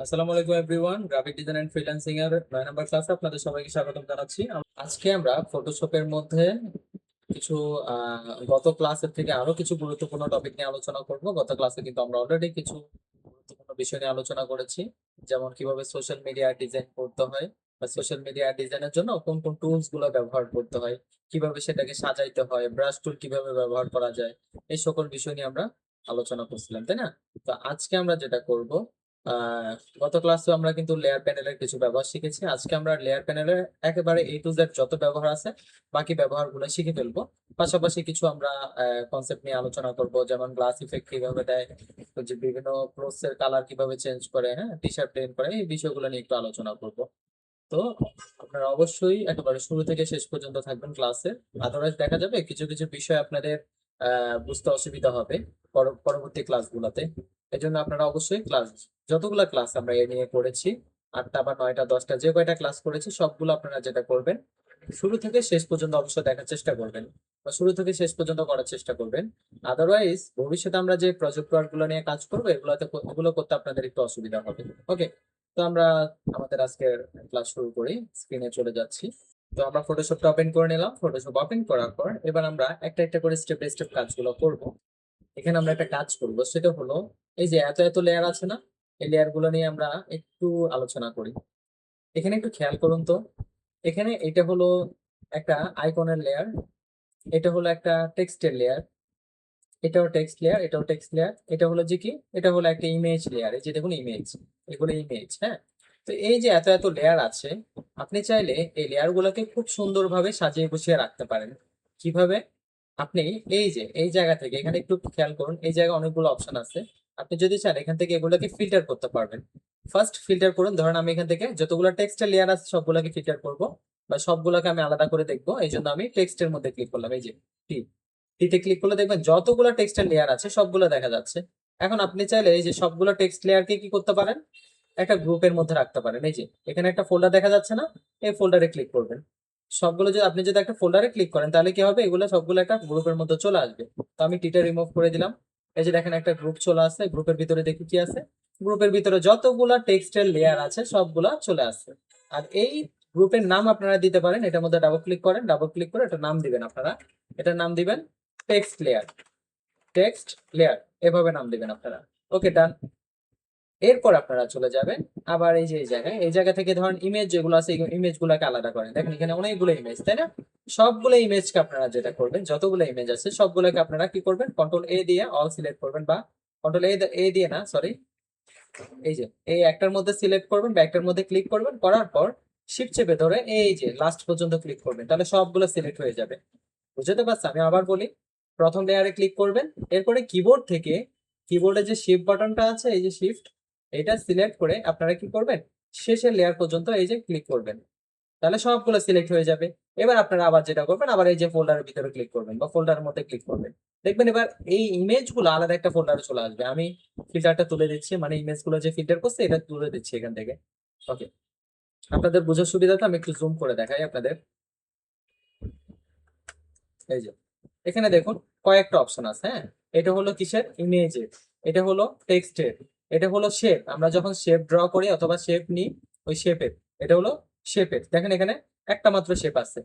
আসসালামু আলাইকুম everyone, graphic design and freelancing এর 9 নম্বর ক্লাসে আপনাদের সবাইকে স্বাগতম জানাচ্ছি। আজকে আমরা ফটোশপের মধ্যে কিছু গত ক্লাসের থেকে আরো কিছু গুরুত্বপূর্ণ টপিক নিয়ে আলোচনা করব। গত ক্লাসে কিন্তু আমরা অলরেডি কিছু গুরুত্বপূর্ণ বিষয় নিয়ে আলোচনা করেছি, যেমন কিভাবে সোশ্যাল মিডিয়া ডিজাইন করতে হয় বা সোশ্যাল মিডিয়া ডিজাইনের জন্য কোন কোন টুলস গুলো ব্যবহার করতে হয়, কিভাবে সেটাকে সাজাইতে হয়, ব্রাশ টুল কিভাবে ব্যবহার করা যায়, এই সকল বিষয় নিয়ে আমরা আলোচনা করছিলাম, তাই না? তো আজকে আমরা যেটা করব, আহ গত ক্লাসে আমরা কিন্তু লেয়ার প্যানেলের কিছু ব্যবহার শিখেছি। আজকে আমরা লেয়ার প্যানেলের একেবারে এ টু জেড যত ব্যবহার আছে বাকি ব্যবহারগুলো শিখে ফেলবো। পাশাপাশি কিছু আমরা কনসেপ্ট নিয়ে আলোচনা করব, যেমন গ্লাস ইফেক্ট কিভাবে দেয়, তো যে বিভিন্ন ক্লোথস কালার কিভাবে চেঞ্জ করে, হ্যাঁ, টি শার্ট প্রিন্ট করে, এই বিষয়গুলো নিয়ে একটু আলোচনা করব। তো আপনারা অবশ্যই একেবারে শুরু থেকে শেষ পর্যন্ত থাকবেন ক্লাসে। আদারওয়াইজ দেখা যাবে কিছু কিছু বিষয় আপনাদের বুঝতে অসুবিধা হবে পরবর্তী ক্লাসগুলোতে। এই জন্য আপনারা অবশ্যই যতগুলা ক্লাস আমরা এ নিয়ে করেছি, 8টা বা 9টা 10টা যে কয়টা ক্লাস করেছি সবগুলো আপনারা যেটা করবেন, শুরু থেকে শেষ পর্যন্ত অবশ্যই দেখার চেষ্টা করবেন বা শুরু থেকে শেষ পর্যন্ত করার চেষ্টা করবেন। আদারওয়াইজ ভবিষ্যতে আমরা যে প্রজেক্ট ওয়ার্ক গুলো নিয়ে কাজ করবো এগুলো করতে আপনাদের একটু অসুবিধা হবে। ওকে, তো আমরা আমাদের আজকের ক্লাস শুরু করি। স্ক্রিনে চলে যাচ্ছি। তো আমরা ফটোশপটা ওপেন করে নিলাম। ফটোশপ ওপেন করার পর এবার আমরা একটা একটা করে স্টেপ বাই স্টেপ কাজগুলো করব। এখানে আমরা একটা কাজ করব, সেটা হলো এই যে এত এত লেয়ার আছে না, এই লেয়ার গুলো নিয়ে আমরা একটু আলোচনা করি। এখানে একটু খেয়াল করুন তো, এখানে এটা হলো একটা আইকনের লেয়ার, এটা হলো একটা টেক্সটের লেয়ার, এটাও টেক্সট লেয়ার, এটাও টেক্সট লেয়ার, এটা হলো যে কি, এটা হলো একটা ইমেজ লেয়ার। এই যে দেখুন ইমেজ, এগুলো ইমেজ, হ্যাঁ। তো এই যে এত এত লেয়ার আছে, আপনি চাইলে এই লেয়ার গুলোকে খুব সুন্দরভাবে সাজিয়ে গুছিয়ে রাখতে পারেন। কিভাবে? আপনি এই যে এই জায়গা থেকে, এখানে একটু খেয়াল করুন, এই জায়গায় অনেকগুলো অপশন আছে। আপনি যদি চান এখান থেকে এগুলোকে ফিল্টার করতে পারবেন। ফার্স্ট ফিল্টার করুন, ধরেন আমি এখান থেকে যতগুলো টেক্সটের লেয়ার আছে সবগুলোকে ফিল্টার করব বা সবগুলোকে আমি আলাদা করে দেখবো। এই জন্য আমি টেক্সটের মধ্যে ক্লিক করলাম, এই যে টি টিতে ক্লিক করলে দেখবেন যতগুলো টেক্সটের লেয়ার আছে সবগুলো দেখা যাচ্ছে। এখন আপনি চাইলে এই যে সবগুলো টেক্সট লেয়ারকে কি করতে পারেন, একটা গ্রুপের মধ্যে রাখতে পারেন। এই যে এখানে একটা ফোল্ডার দেখা যাচ্ছে না, এই ফোল্ডারে ক্লিক করবেন। সবগুলো যদি আপনি যদি একটা ফোল্ডারে ক্লিক করেন তাহলে কি হবে, এগুলো সবগুলো একটা গ্রুপের মধ্যে চলে আসবে। তো আমি টিটা রিমুভ করে দিলাম। এই যে দেখেন একটা গ্রুপ চলে আসছে, গ্রুপের ভিতরে দেখি কি আছে, গ্রুপের ভিতরে যতগুলা টেক্সটের লেয়ার আছে সবগুলা চলে আসছে। আর এই গ্রুপের নাম আপনারা দিতে পারেন, এটার মধ্যে ডাবল ক্লিক করেন, ডাবল ক্লিক করে এটা নাম দিবেন আপনারা। এটার নাম দিবেন টেক্সট লেয়ার, টেক্সট লেয়ার, এভাবে নাম দিবেন আপনারা। ওকে, ডান। এরপর আপনারা চলে যাবেন আবার এই যে এই জায়গা থেকে ধরেন ইমেজ যেগুলো আছে ইমেজ গুলাকে আলাদা করেন। দেখেন এখানে অনেকগুলো ইমেজ, তাই না? সবগুলো ইমেজকে আপনারা যেটা করবেন, যতগুলো ইমেজ আছে সবগুলোকে আপনারা কি করবেন, কন্ট্রোল এ দিয়ে অল সিলেক্ট করবেন, বা কন্ট্রোল এ দিয়ে না, সরি, এই যে এই একটার মধ্যে সিলেক্ট করবেন বা একটার মধ্যে ক্লিক করবেন, করার পর শিফট চেপে ধরে এই যে লাস্ট পর্যন্ত ক্লিক করবেন, তাহলে সবগুলো সিলেক্ট হয়ে যাবে। বুঝতে পারছেন? আমি আবার বলি, প্রথম লেয়ারে ক্লিক করবেন, এরপরে কিবোর্ড থেকে কিবোর্ডে যে শিফট বাটনটা আছে, এই যে শিফট, এটা সিলেক্ট করে আপনারা কি করবেন, শেষের লেয়ার পর্যন্ত এই যে ক্লিক করবেন, তাহলে সবগুলো সিলেক্ট হয়ে যাবে। এবার আপনারা আবার যেটা করবেন, আবার এই যে ফোল্ডারের ভিতরে ক্লিক করবেন বা ফোল্ডারের মধ্যে ক্লিক করবেন, দেখবেন এবার এই ইমেজ গুলো আলাদা একটা ফোল্ডারে চলে আসবে। আমি ফিল্টারটা তুলে দিচ্ছি, মানে ইমেজ গুলো যে ফিল্টার করছে এটা তুলে দিচ্ছি এখান থেকে। ওকে, আপনাদের বোঝার সুবিধাতে আমি একটু জুম করে দেখাই আপনাদের। এই যে এখানে দেখুন কয়েকটা অপশন আছে, হ্যাঁ। এটা হলো কিসের, ইমেজের, এটা হলো টেক্সটের, এটা হলো শেপ, আমরা যখন শেপ ড্র করি অথবা শেপ নিই ওই শেপের, এটা হলো শেপের। দেখেন এখানে একটা মাত্র শেপ আছে।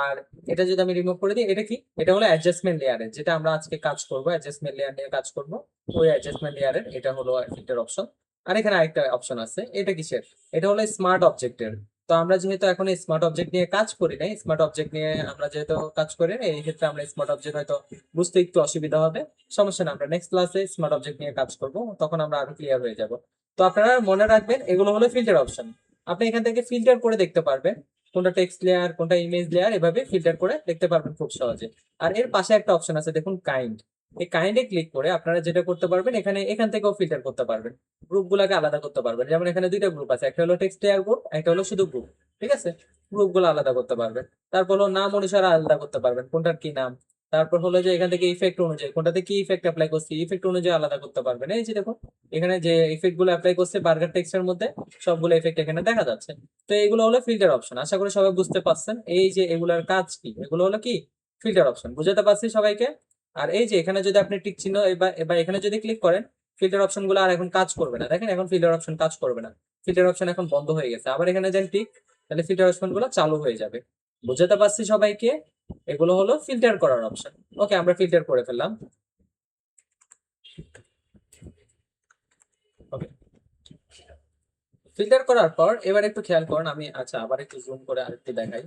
আর এটা যদি আমি রিমুভ করে দিই, এটা কি, এটা হলো অ্যাডজাস্টমেন্ট লেয়ারের, যেটা আমরা আজকে কাজ করব, অ্যাডজাস্টমেন্ট লেয়ার নিয়ে কাজ করব। ওই অ্যাডজাস্টমেন্ট লেয়ারের এটা হলো ফিল্টার অপশন। আর এখানে আরেকটা অপশন আছে, এটা কিসের, এটা হলো স্মার্ট অবজেক্টের। তো আমরা যেহেতু এখন স্মার্ট অবজেক্ট নিয়ে কাজ করি নাই, স্মার্ট অবজেক্ট নিয়ে আমরা যেহেতু কাজ করি না, এই ক্ষেত্রে আমরা স্মার্ট অবজেক্ট হয়তো বুঝতে একটু অসুবিধা হবে। সমস্যা না, আমরা নেক্সট ক্লাসে স্মার্ট অবজেক্ট নিয়ে কাজ করব, তখন আমরা আরো ক্লিয়ার হয়ে যাব। তো আপনারা মনে রাখবেন এগুলো হলো ফিল্টার অপশন। আপনি এখান থেকে ফিল্টার করে দেখতে পারবেন কোনটা টেক্সট লেয়ার কোনটা ইমেজ লেয়ার, এভাবে ফিল্টার করে দেখতে পারবেন খুব সহজে। আর এর পাশে একটা অপশন আছে দেখুন, কাইন্ড। এই কাইন্ডে ক্লিক করে আপনারা যেটা করতে পারবেন, এখান থেকেও ফিল্টার করতে পারবেন, গ্রুপ গুলাকে আলাদা করতে পারবেন। যেমন এখানে দুইটা গ্রুপ আছে, একটা হলো টেক্সট লেয়ার গ্রুপ, একটা হলো শুধু গ্রুপ। ঠিক আছে, গ্রুপ গুলো আলাদা করতে পারবেন। তারপর হলো নাম অনুসারে আলাদা করতে পারবেন কোনটার কি নাম। তারপর হলো যে এখান থেকে ইফেক্ট অনুযায়ী কোনটাতে কি ইফেক্ট অ্যাপ্লাই করছি, ইফেক্ট অনুযায়ী আলাদা করতে পারবেন। এই যে দেখুন এখানে যে ইফেক্ট গুলো অ্যাপ্লাই করছে বার্গার টেক্সটের মধ্যে, সবগুলো ইফেক্ট এখানে দেখা যাচ্ছে। তো এগুলো হলো ফিল্টার অপশন। আশা করি সবাই বুঝতে পারছেন এই যে এগুলার কাজ কি, এগুলো হলো কি ফিল্টার অপশন। বুঝাতে পারছি সবাইকে? আর এই যে এখানে যদি আপনি টিক চিহ্ন বা এখানে যদি ক্লিক করেন, ফিল্টার অপশন গুলো আর এখন কাজ করবে না। দেখেন এখন ফিল্টার অপশন কাজ করবে না, ফিল্টার অপশন এখন বন্ধ হয়ে গেছে। আবার এখানে যেন টিক, তাহলে ফিল্টার অপশন গুলো চালু হয়ে যাবে। বুঝতে পারছি সবাইকে? এগুলো হলো ফিল্টার করার অপশন। ওকে, আমরা ফিল্টার করে ফেললাম। ওকে, ফিল্টার করার পর এবার একটু খেয়াল করুন, আমি আচ্ছা আবার একটু জুম করে আরেকটু দেখাই,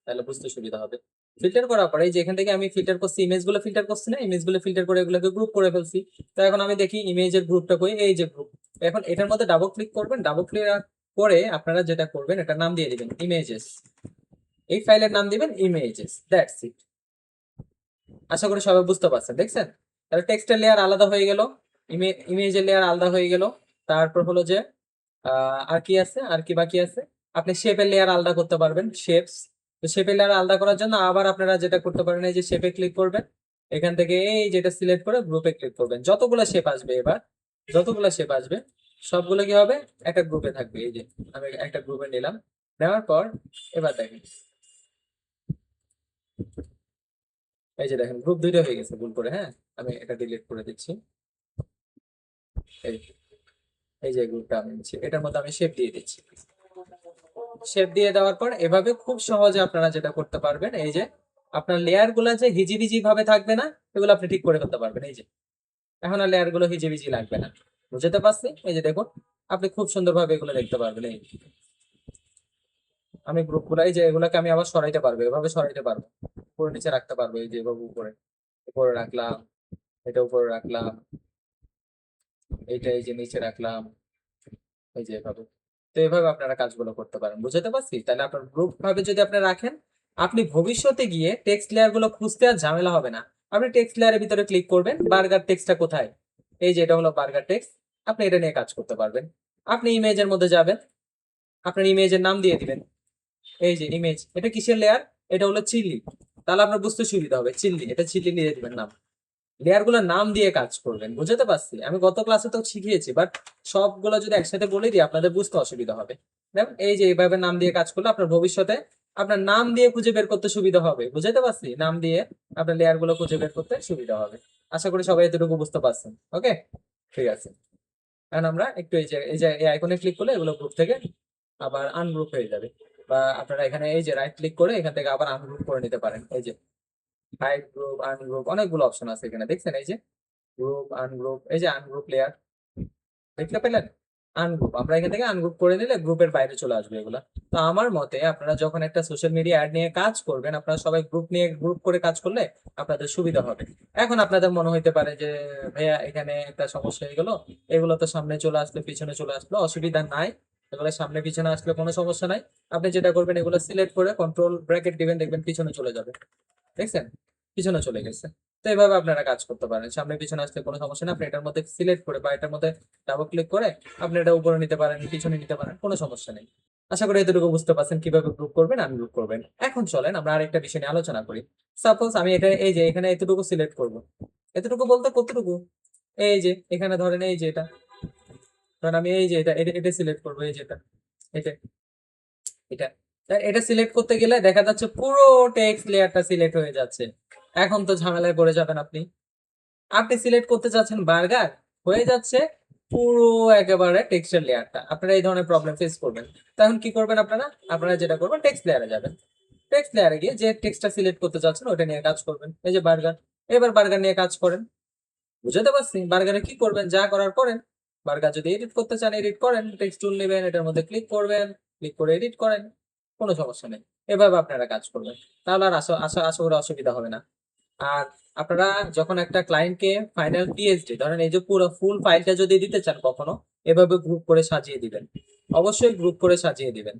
তাহলে বুঝতে সুবিধা হবে। ফিল্টার করার পরে এই যে এখান থেকে আমি ফিল্টার করছি, ইমেজগুলো ফিল্টার করছি না, ইমেজগুলো ফিল্টার করে এগুলোকে গ্রুপ করে ফেলছি। তো এখন আমি দেখি ইমেজের গ্রুপটা কই, এই যে গ্রুপ। এখন এটার মধ্যে ডাবল ক্লিক করবেন, ডাবল ক্লিক করে আপনারা যেটা করবেন এটার নাম দিয়ে দিবেন ইমেজেস। এই ফাইলের নাম দিবেন ইমেজেস, দ্যাটস ইট। আশা করি সবাই বুঝতে পারছেন, দেখছেন? তাহলে টেক্সটের লেয়ার আলাদা হয়ে গেল, ইমেজের লেয়ার আলাদা হয়ে গেল। তারপর হলো যে আর কি আছে, আর কি বাকি আছে, আপনি শেপের লেয়ার আলাদা করতে পারবেন, শেপস। তো শেপের লেয়ার আলাদা করার জন্য আবার আপনারা যেটা করতে পারেন, এই যে শেপে ক্লিক করবেন, এখান থেকে এই যেটা সিলেক্ট করে গ্রুপে ক্লিক করবেন। যতগুলো শেপ আসবে এবার, যতগুলো শেপ আসবে সবগুলো কি হবে, একটা গ্রুপে থাকবে। এই যে আমি একটা গ্রুপে নিলাম, নেওয়ার পর এবার দেখেন, এই যে দেখেন গ্রুপ দুইটা হয়ে গেছে ভুল করে। হ্যাঁ, আমি এটা ডিলিট করে দিচ্ছি। এই এই যে গ্রুপটা আমি নিচ্ছি, এটার মধ্যে আমি শেপ দিয়ে দিচ্ছি। শেপ দিয়ে দেওয়ার পর এভাবে খুব সহজে আপনারা যেটা করতে পারবেন, এই যে আপনার লেয়ার গুলা যে হিজিবিজি ভাবে থাকবে না, এগুলো আপনি ঠিক করে ফেলতে পারবেন। এই যে এখন আর লেয়ার গুলো হিজিবিজি লাগবে না। বুঝতে পারছি? এই যে দেখুন, আপনি খুব সুন্দরভাবে এগুলো দেখতে পারবেন। এই আমি গ্রুপ গুলো, এই যে এগুলোকে আমি আবার সরাইতে পারবো, এভাবে সরাইতে পারবো, উপরে নিচে রাখতে পারবো। এই যে এভাবে উপরে উপরে রাখলাম, এটা উপরে রাখলাম, এইটা এই যে নিচে রাখলাম, এই যে এভাবে। তো এভাবে আপনারা কাজগুলো করতে পারেন। বুঝতে পারছি? তাহলে আপনার গ্রুপ ভাবে যদি আপনি রাখেন, আপনি ভবিষ্যতে গিয়ে টেক্সট লেয়ার গুলো খুঁজতে আর ঝামেলা হবে না। আপনি টেক্সট লেয়ারের ভিতরে ক্লিক করবেন, বার্গার টেক্সটটা কোথায়, এই যে এটা হলো বার্গার টেক্সট, আপনি এটা নিয়ে কাজ করতে পারবেন। আপনি ইমেজের মধ্যে যাবেন, আপনার ইমেজের নাম দিয়ে দিবেন, এই যে ইমেজ, এটা কিসের লেয়ার, এটা হলো চিলি। তাহলে আপনার বুঝতে সুবিধা হবে, চিল্লি, এটা চিল্লি দিয়ে দিবেন নাম। লেয়ার গুলোর নাম দিয়ে কাজ করবেন। বুঝতে পারছি? আমি গত ক্লাসে তো শিখিয়েছি, বাট সবগুলো যদি একসাথে বলে দিই আপনাদের বুঝতে অসুবিধা হবে। দেখুন এই যে এইভাবে নাম দিয়ে কাজ করলে আপনার ভবিষ্যতে আপনার নাম দিয়ে খুঁজে বের করতে সুবিধা হবে। বুঝতে পারছি? নাম দিয়ে আপনার লেয়ার গুলো খুঁজে বের করতে সুবিধা হবে। আশা করি সবাই এতটুকু বুঝতে পারছেন। ওকে, ঠিক আছে। এখন আমরা একটু এই যে এই আইকনে ক্লিক করলে এগুলো গ্রুপ থেকে আবার আনগ্রুপ হয়ে যাবে। বা আপনারা এখানে এই যে রাইট ক্লিক করে এখান থেকে আবার আনগ্রুপ করে নিতে পারেন। এই যে হাইড গ্রুপ, আনগ্রুপ, অনেকগুলো অপশন আছে এখানে, দেখছেন? এই যে গ্রুপ, আনগ্রুপ, এই যে আনগ্রুপ লেয়ার, দেখতে পেলেন? আনগ্রুপ, আমরা এখান থেকে আনগ্রুপ করে নিলে গ্রুপের বাইরে চলে আসবে এগুলা। তো আমার মতে আপনারা যখন একটা সোশ্যাল মিডিয়া অ্যাড নিয়ে কাজ করবেন, আপনারা সবাই গ্রুপ নিয়ে গ্রুপ করে কাজ করলে আপনাদের সুবিধা হবে। এখন আপনাদের মনে হইতে পারে যে ভাইয়া এখানে একটা সমস্যা হয়ে গেল, এগুলো তো সামনে চলে আসলো পিছনে চলে আসলো, অসুবিধা নাই। এগুলো সামনে পিছনে আসলে কোনো সমস্যা নাই। আপনি যেটা করবেন এগুলো সিলেক্ট করে কন্ট্রোল ব্র্যাকেট দিবেন, দেখবেন পিছনে চলে যাবে। দেখছেন? পিছনে চলে গেছে। তো এইভাবে আপনারা কাজ করতে পারেন, সামনে পিছনে আসলে কোনো সমস্যা না। আপনি এটার মধ্যে সিলেক্ট করে বা এটার মধ্যে ডাবল ক্লিক করে আপনি এটা উপরে নিতে পারেন, পিছনে নিতে পারেন, কোনো সমস্যা নেই। আশা করি এতটুকু বুঝতে পারছেন কিভাবে গ্রুপ করবেন, আনগ্রুপ করবেন। এখন চলেন আমরা আরেকটা বিষয় নিয়ে আলোচনা করি। সাপোজ আমি এটা এই যে এখানে এতটুকু সিলেক্ট করব, এতটুকু বলতে কতটুকু, এই যে এখানে ধরেন এই যে এটা, ধরেন আমি এই যে এটা এটা এটা সিলেক্ট করবো, এই যে এটা এটা এটা তা এটা সিলেক্ট করতে গেলে দেখা যাচ্ছে পুরো টেক্সট লেয়ারটা সিলেক্ট হয়ে যাচ্ছে। এখন তো ঝামেলায় পড়ে যাবেন আপনি। আপনি সিলেক্ট করতে চাচ্ছেন বার্গার, হয়ে যাচ্ছে পুরো একেবারে টেক্সটের লেয়ারটা। আপনারা এই ধরনের প্রবলেম ফেস করবেন। তখন কি করবেন আপনারা, আপনারা যেটা করবেন টেক্সট লেয়ারে যাবেন। টেক্সট লেয়ারে গিয়ে যে টেক্সটটা সিলেক্ট করতে চাচ্ছেন ওটা নিয়ে কাজ করবেন। এই যে বার্গার, এবার বার্গার নিয়ে কাজ করেন। বুঝতে পারছি? বার্গারে কি করবেন, যা করার করেন। বার্গার যদি এডিট করতে চান এডিট করেন, টেক্সট টুল নেবেন, এটার মধ্যে ক্লিক করবেন, ক্লিক করে এডিট করেন, কোনো সমস্যা নেই। এভাবে আপনারা কাজ করবেন, তাহলে আর আশা আশা আশা করি অসুবিধা হবে না। আর আপনারা যখন একটা ক্লায়েন্টকে ফাইনাল পিএইচডি ধরেন, এই যে পুরো ফুল ফাইলটা যদি দিতে চান কখনো, এভাবে গ্রুপ করে সাজিয়ে দিবেন। অবশ্যই গ্রুপ করে সাজিয়ে দিবেন।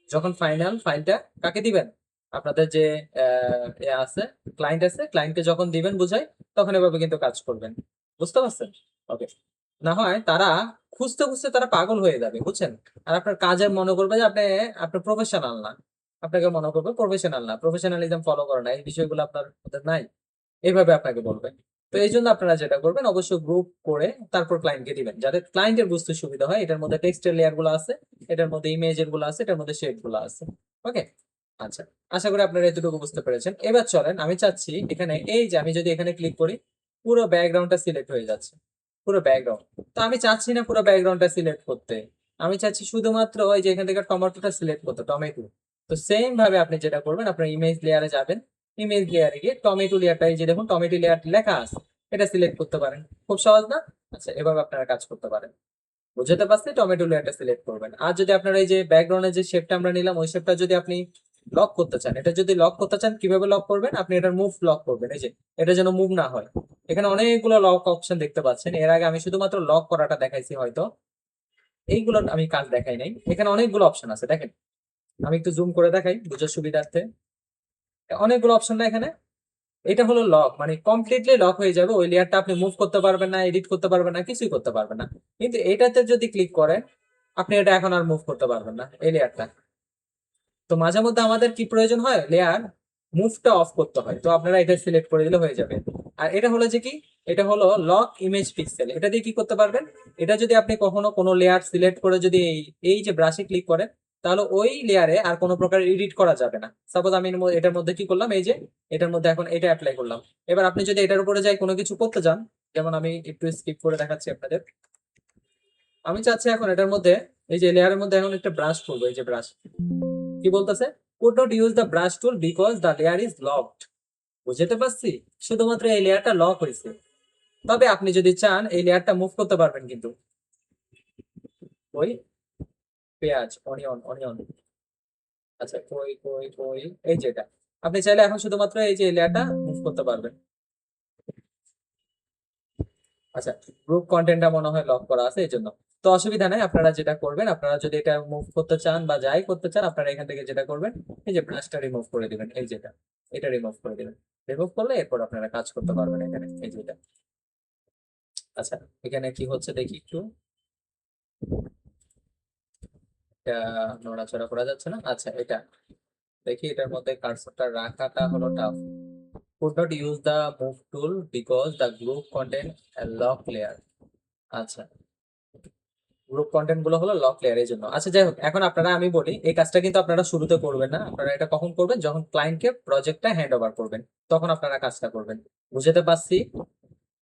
যখন ফাইনাল ফাইলটা কাকে দিবেন, আপনাদের যে আছে ক্লায়েন্ট আছে, ক্লায়েন্টকে যখন দিবেন বুঝাই, তখন এভাবে কিন্তু কাজ করবেন। বুঝতে পারছেন? ওকে, না হয় তারা খুঁজতে খুঁজতে তারা পাগল হয়ে যাবে, বুঝছেন? আর আপনার কাজে মনে করবে যে আপনি আপনার প্রফেশনাল না, আপনাকে মনে করবে প্রফেশনাল না, প্রফেশনালিজম ফলো করে না, এই বিষয়গুলো আপনার মধ্যে নাই, এইভাবে আপনাকে বলবে। তো এই জন্য আপনারা যেটা করবেন অবশ্যই গ্রুপ করে তারপর ক্লায়েন্টকে দিবেন, যাতে ক্লায়েন্টের বুঝতে সুবিধা হয়। এটার মধ্যে টেক্সটের লেয়ার গুলো আছে, এটার মধ্যে ইমেজের গুলো আছে, এটার মধ্যে শেপ গুলো আছে। ওকে, আচ্ছা, আশা করি আপনারা এতটুকু বুঝতে পেরেছেন। এবার চলেন আমি চাচ্ছি এখানে এই যে আমি যদি এখানে ক্লিক করি, পুরো ব্যাকগ্রাউন্ডটা সিলেক্ট হয়ে যাচ্ছে। পুরো ব্যাকগ্রাউন্ড। তো আমি চাচ্ছি না পুরো ব্যাকগ্রাউন্ডটা সিলেক্ট করতে, আমি চাচ্ছি শুধুমাত্র ওই যে এখান থেকে টমেটোটা সিলেক্ট করতে, টমেটো। তো সেম ভাবে আপনি যেটা করবেন, আপনার ইমেজ লেয়ারে যাবেন, ইমেজ লেয়ারে গিয়ে টমেটো লেয়ারটা, এই যে দেখুন টমেটো লেয়ার লেখা আছে, এটা সিলেক্ট করতে পারেন। খুব সহজ না? আচ্ছা, এভাবে আপনারা কাজ করতে পারেন। বুঝতে পারছি, টমেটো লেয়ারটা সিলেক্ট করবেন। আর যদি আপনার এই যে ব্যাকগ্রাউন্ডের যে শেপটা আমরা নিলাম, ওই শেপটা যদি আপনি লক করতে চান, এটা যদি লক করতে চান, কিভাবে লক করবেন? আপনি এটার মুভ লক করবেন, এই যে এটা যেন মুভ না হয়। এখানে অনেকগুলো লক অপশন দেখতে পাচ্ছেন, এর আগে আমি শুধুমাত্র লক করাটা দেখাইছি হয়তো, এইগুলোর আমি কাজ দেখাই নাই। এখানে অনেকগুলো অপশন আছে, দেখেন আমি একটু জুম করে দেখাই বুঝার সুবিধার্থে। অনেকগুলো অপশন না এখানে। এটা হলো লক, মানে কমপ্লিটলি লক হয়ে যাবে, ওই লেয়ারটা আপনি মুভ করতে পারবেন না, এডিট করতে পারবেন না, কিছুই করতে পারবেন না। কিন্তু এটাতে যদি ক্লিক করেন, আপনি এটা এখন আর মুভ করতে পারবেন না, এই লেয়ারটা। তো মাঝে মধ্যে আমাদের কি প্রয়োজন হয়, লেয়ার মুভটা অফ করতে হয়, তো আপনারা এটা সিলেক্ট করে দিলে হয়ে যাবে। আর এটা হলো যে কি, এটা হলো লক ইমেজ পিক্সেল, এটা দিয়ে কি করতে পারবেন? এটা যদি আপনি কখনো কোনো লেয়ার সিলেক্ট করে যদি এই যে ব্রাশে ক্লিক করেন, তাহলে ওই লেয়ারে আর কোনো প্রকার এডিট করা যাবে না। সাপোজ আমি এটার মধ্যে কি করলাম, এই যে এটার মধ্যে এখন এটা অ্যাপ্লাই করলাম। এবার আপনি যদি এটার উপরে যাই কোনো কিছু করতে চান, যেমন আমি একটু স্কিপ করে দেখাচ্ছি আপনাদের। আমি চাচ্ছি এখন এটার মধ্যে, এই যে লেয়ারের মধ্যে এখন একটা ব্রাশ করবো, এই যে ব্রাশ, কি বলতেছে, could not use the brush tool because the layer is locked. বুঝতে পারছি, শুধুমাত্র এই লেয়ারটা লক হয়েছে। তবে আপনি যদি চান এই লেয়ারটা মুভ করতে পারবেন, কিন্তু ওই পেঁয়াজ, অনিয়ন অনিয়ন, আচ্ছা কই কই কই, এই যেটা আপনি চাইলে এখন শুধুমাত্র এই যে লেয়ারটা মুভ করতে পারবেন। আচ্ছা, গ্রুপ কন্টেন্টটা মনে হয় লক করা আছে, এই জন্য। তো অসুবিধা নাই, আপনারা যেটা করবেন, আপনারা যদি এটা মুভ করতে চান বা যাই করতে চান, আপনারা এখান থেকে যেটা করবেন, এই যে ব্রাশটা রিমুভ করে দিবেন, এই যেটা, এটা রিমুভ করে দিবেন। রিমুভ করলে এরপর আপনারা কাজ করতে পারবেন এখানে, এই যেটা। আচ্ছা, এখানে কি হচ্ছে দেখি একটু, এটা নড়াচড়া করা যাচ্ছে না। আচ্ছা, এটা দেখি, এটার মধ্যে কার্সরটা রাখাটা হলো tough. could not use the move tool because the group contain a lock layer। আচ্ছা, গ্রুপ কন্টেন্ট গুলো হলো লক লেয়ারের জন্য। আচ্ছা যাই হোক, এখন আপনারা, আমি বলি এই কাজটা কিন্তু আপনারা শুরুতে করবেন না, আপনারা এটা কখন করবেন, যখন ক্লায়েন্টকে প্রজেক্টটা হ্যান্ড ওভার করবেন, তখন আপনারা কাজটা করবেন। বুঝতে পারছি,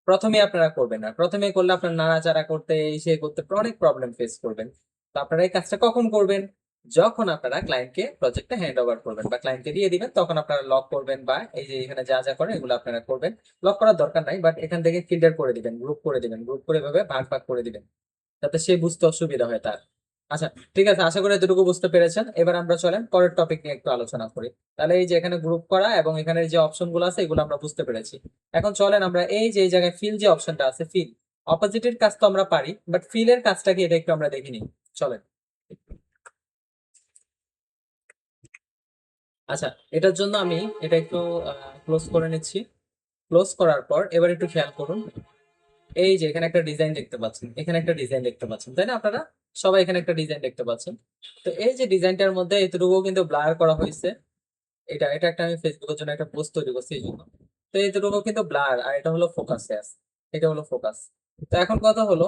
প্রথমে আপনারা করবেন না, প্রথমে করলে আপনার নাড়াচাড়া করতে, এই সে করতে অনেক প্রবলেম ফেস করবেন। তো আপনারা এই কাজটা কখন করবেন, যখন আপনারা ক্লায়েন্টকে প্রজেক্টটা হ্যান্ড ওভার করবেন বা ক্লায়েন্টকে দিয়ে দিবেন, তখন আপনারা লক করবেন, বা এই যে এখানে যা যা করেন এগুলো আপনারা করবেন। লক করার দরকার নাই, বাট এখান থেকে ফিল্টার করে দিবেন, গ্রুপ করে দিবেন, গ্রুপ করে এভাবে ভাগ ভাগ করে দিবেন, যাতে সে বুঝতে অসুবিধা হয় তার। আচ্ছা, ঠিক আছে, আশা করি এতটুকু বুঝতে পেরেছেন। এবার আমরা চলেন পরের টপিক নিয়ে একটু আলোচনা করি। তাহলে এই যে এখানে গ্রুপ করা এবং এখানে যে অপশন গুলো আছে, এগুলো আমরা বুঝতে পেরেছি। এখন চলেন আমরা এই যে এই জায়গায় ফিল যে অপশনটা আছে, ফিল অপোজিটের কাজ তো আমরা পারি, বাট ফিলের কাজটা কি, এটা একটু আমরা দেখে নিই। চলেন। আচ্ছা, এটার জন্য আমি এটা একটু ক্লোজ করে নিচ্ছি। ক্লোজ করার পর এবার একটু খেয়াল করুন, এই যে এখানে একটা ডিজাইন দেখতে পাচ্ছেন, এখানে একটা ডিজাইন দেখতে পাচ্ছেন, তাই না? আপনারা সবাই এখানে একটা ডিজাইন দেখতে পাচ্ছেন। তো এই যে ডিজাইনটার মধ্যে এতটুকু কিন্তু ব্লার করা হয়েছে। এটা এটা একটা আমি ফেসবুকের জন্য একটা পোস্ট তৈরি করছি এই জন্য। তো এতটুকু কিন্তু ব্লার, আর এটা হলো ফোকাসে আছে, এটা হলো ফোকাস। তো এখন কথা হলো,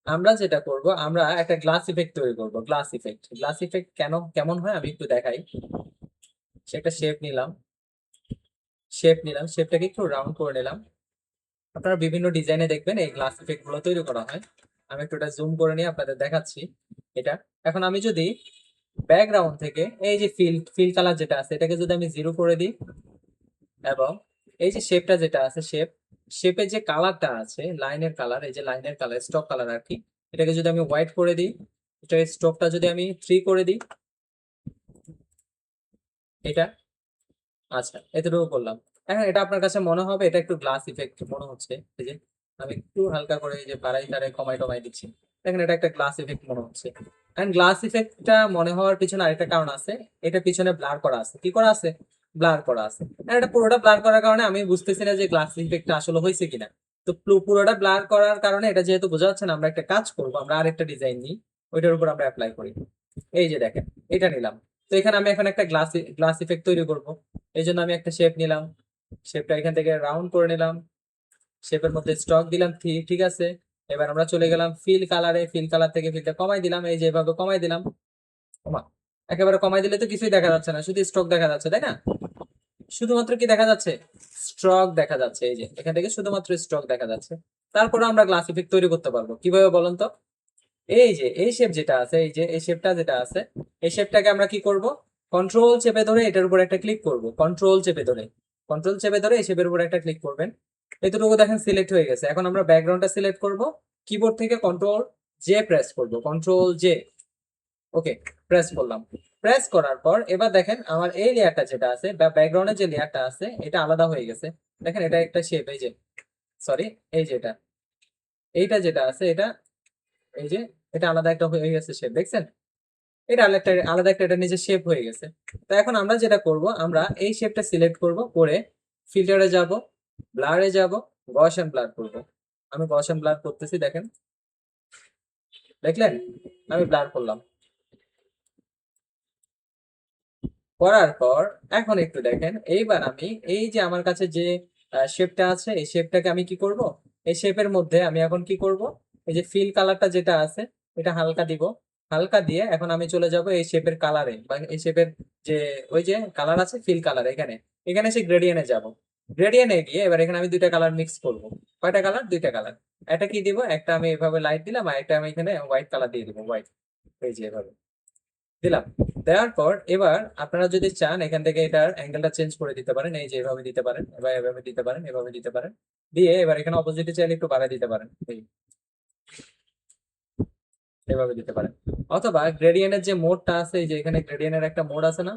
আমরা যেটা করব, আমরা একটা গ্লাস ইফেক্ট তৈরি করব। গ্লাস ইফেক্ট, গ্লাস ইফেক্ট কেন কেমন হয় আমি একটু দেখাই। সে একটা শেপ নিলাম, শেপটাকে একটু রাউন্ড করে নিলাম। আপনারা বিভিন্ন ডিজাইনে দেখবেন এই গ্লাস ইফেক্ট গুলো তৈরি করা হয়। আমি একটু এটা জুম করে নিয়ে আপনাদের দেখাচ্ছি এটা। এখন আমি যদি ব্যাকগ্রাউন্ড থেকে এই যে ফিল ফিল কালার যেটা আছে, এটাকে যদি আমি 0 করে দিই, এবং এই যে শেপটা যেটা আছে, শেপের যে কালারটা আছে, লাইনের কালার, এই যে লাইনের কালার, স্টক কালার আর কি, এটাকে যদি আমি হোয়াইট করে দিই, এটা স্ট্রোকটা যদি আমি 3 করে দিই, এটা, আচ্ছা এতটুকু করলাম। এখন এটা আপনার কাছে মনে হবে এটা একটু গ্লাস ইফেক্ট মনে হচ্ছে, এই যে আমি একটু হালকা করে এই যে বাড়াই তারে কমাই টমাই দিচ্ছি, দেখেন এটা একটা গ্লাস ইফেক্ট মনে হচ্ছে। এন্ড গ্লাস ইফেক্টটা মনে হওয়ার পিছনে আরেকটা কারণ আছে, এটা পিছনে ব্লার করা আছে, কি করা আছে, ব্লার করা আছে। আর এটা পুরোটা ব্লার করার কারণে আমি বুঝতেছি না যে গ্লাস ইফেক্টটা আসলে হয়েছে কিনা। তো পুরোটা ব্লার করার কারণে এটা যেহেতু বোঝা যাচ্ছে না, আমরা একটা কাজ করবো, আমরা আরেকটা ডিজাইন নিই, ওইটার উপর আমরা অ্যাপ্লাই করি। এই যে দেখেন, এটা নিলাম। তো এখানে আমি এখন একটা গ্লাস গ্লাস ইফেক্ট তৈরি করব। এই জন্য আমি একটা শেপ নিলাম, শেপটা এখান থেকে রাউন্ড করে নিলাম, শেপের মধ্যে স্ট্রক দিলাম, ঠিক আছে। এবার আমরা চলে গেলাম ফিল কালারে, ফিল কালার থেকে ফিলটা কমাই দিলাম, এই যে এভাবে কমাই দিলাম। কমা, একেবারে কমাই দিলে তো কিছুই দেখা যাচ্ছে না, শুধু স্ট্রোক দেখা যাচ্ছে, তাই না? শুধুমাত্র কি দেখা যাচ্ছে, স্ট্রক দেখা যাচ্ছে, এই যে এখান থেকে শুধুমাত্র স্ট্রক দেখা যাচ্ছে। তারপরে আমরা গ্লাস ইফেক্ট তৈরি করতে পারবো কিভাবে বলেন তো? এই যে এই শেপ যেটা আছে, এই যে এই শেপটা যেটা আছে, এই শেপটাকে আমরা কি করব, কন্ট্রোল চেপে ধরে এটার উপর একটা ক্লিক করব, কন্ট্রোল চেপে ধরে এই শেপের উপর একটা ক্লিক করবেন। এতটুকু দেখেন সিলেক্ট হয়ে গেছে। এখন আমরা ব্যাকগ্রাউন্ডটা সিলেক্ট করব, কিবোর্ড থেকে কন্ট্রোল জে প্রেস করব, কন্ট্রোল জে, ওকে, প্রেস করলাম। প্রেস করার পর এবার দেখেন আমার এই লেয়ারটা যেটা আছে বা ব্যাকগ্রাউন্ডের যে লেয়ারটা আছে এটা আলাদা হয়ে গেছে। দেখেন এটা একটা শেপ, এই যে সরি, এই যেটা এইটা যেটা আছে এটা, এই যে এটা আলাদা একটা হয়ে গেছে শেপ, দেখছেন? এটা আলাদা একটা এটা নিজের শেপ হয়ে গেছে। তো এখন আমরা যেটা করব, আমরা এই শেপটা সিলেক্ট করব, করে ফিল্টারে যাব, ব্লারে যাব, গসিয়ান ব্লার করব। আমি গসিয়ান ব্লার করতেছি, দেখেন, দেখলেন? আমি ব্লার করলাম। করার পর এখন একটু দেখেন, এইবার আমি এই যে আমার কাছে যে শেপটা আছে এই শেপটাকে আমি কি করব, এই শেপের মধ্যে আমি এখন কি করব, এই যে ফিল কালারটা যেটা আছে এটা হালকা দিব। হালকা দিয়ে এখন আমি চলে যাব এই শেপের কালারে বা এই শেপের যে ওই যে কালার আছে ফিল কালার, এখানে এখানে এসে গ্রেডিয়েন্টে যাব। গ্রেডিয়েন্টে গিয়ে এবার এখানে আমি দুইটা কালার মিক্স করব। কয়টা কালার? দুইটা কালার। একটা কি দিব, একটা আমি এভাবে লাইট দিলাম আর একটা আমি এখানে হোয়াইট কালার দিয়ে দিব, হোয়াইট, এই যে এভাবে দিলাম। দেওয়ার পর এবার আপনারা যদি চান এখান থেকে এটার অ্যাঙ্গেলটা চেঞ্জ করে দিতে পারেন, এই যে এভাবে দিতে পারেন, এবার এভাবে দিতে পারেন, এভাবে দিতে পারেন। দিয়ে এবার এখানে অপোজিটে চাইলে একটু বাড়ায় দিতে পারেন, এই এভাবে দিতে পারেন। অথবা গ্রেডিয়েন্টের যে মোডটা আছে, এই যে এখানে গ্রেডিয়েন্টের একটা মোড আছে না,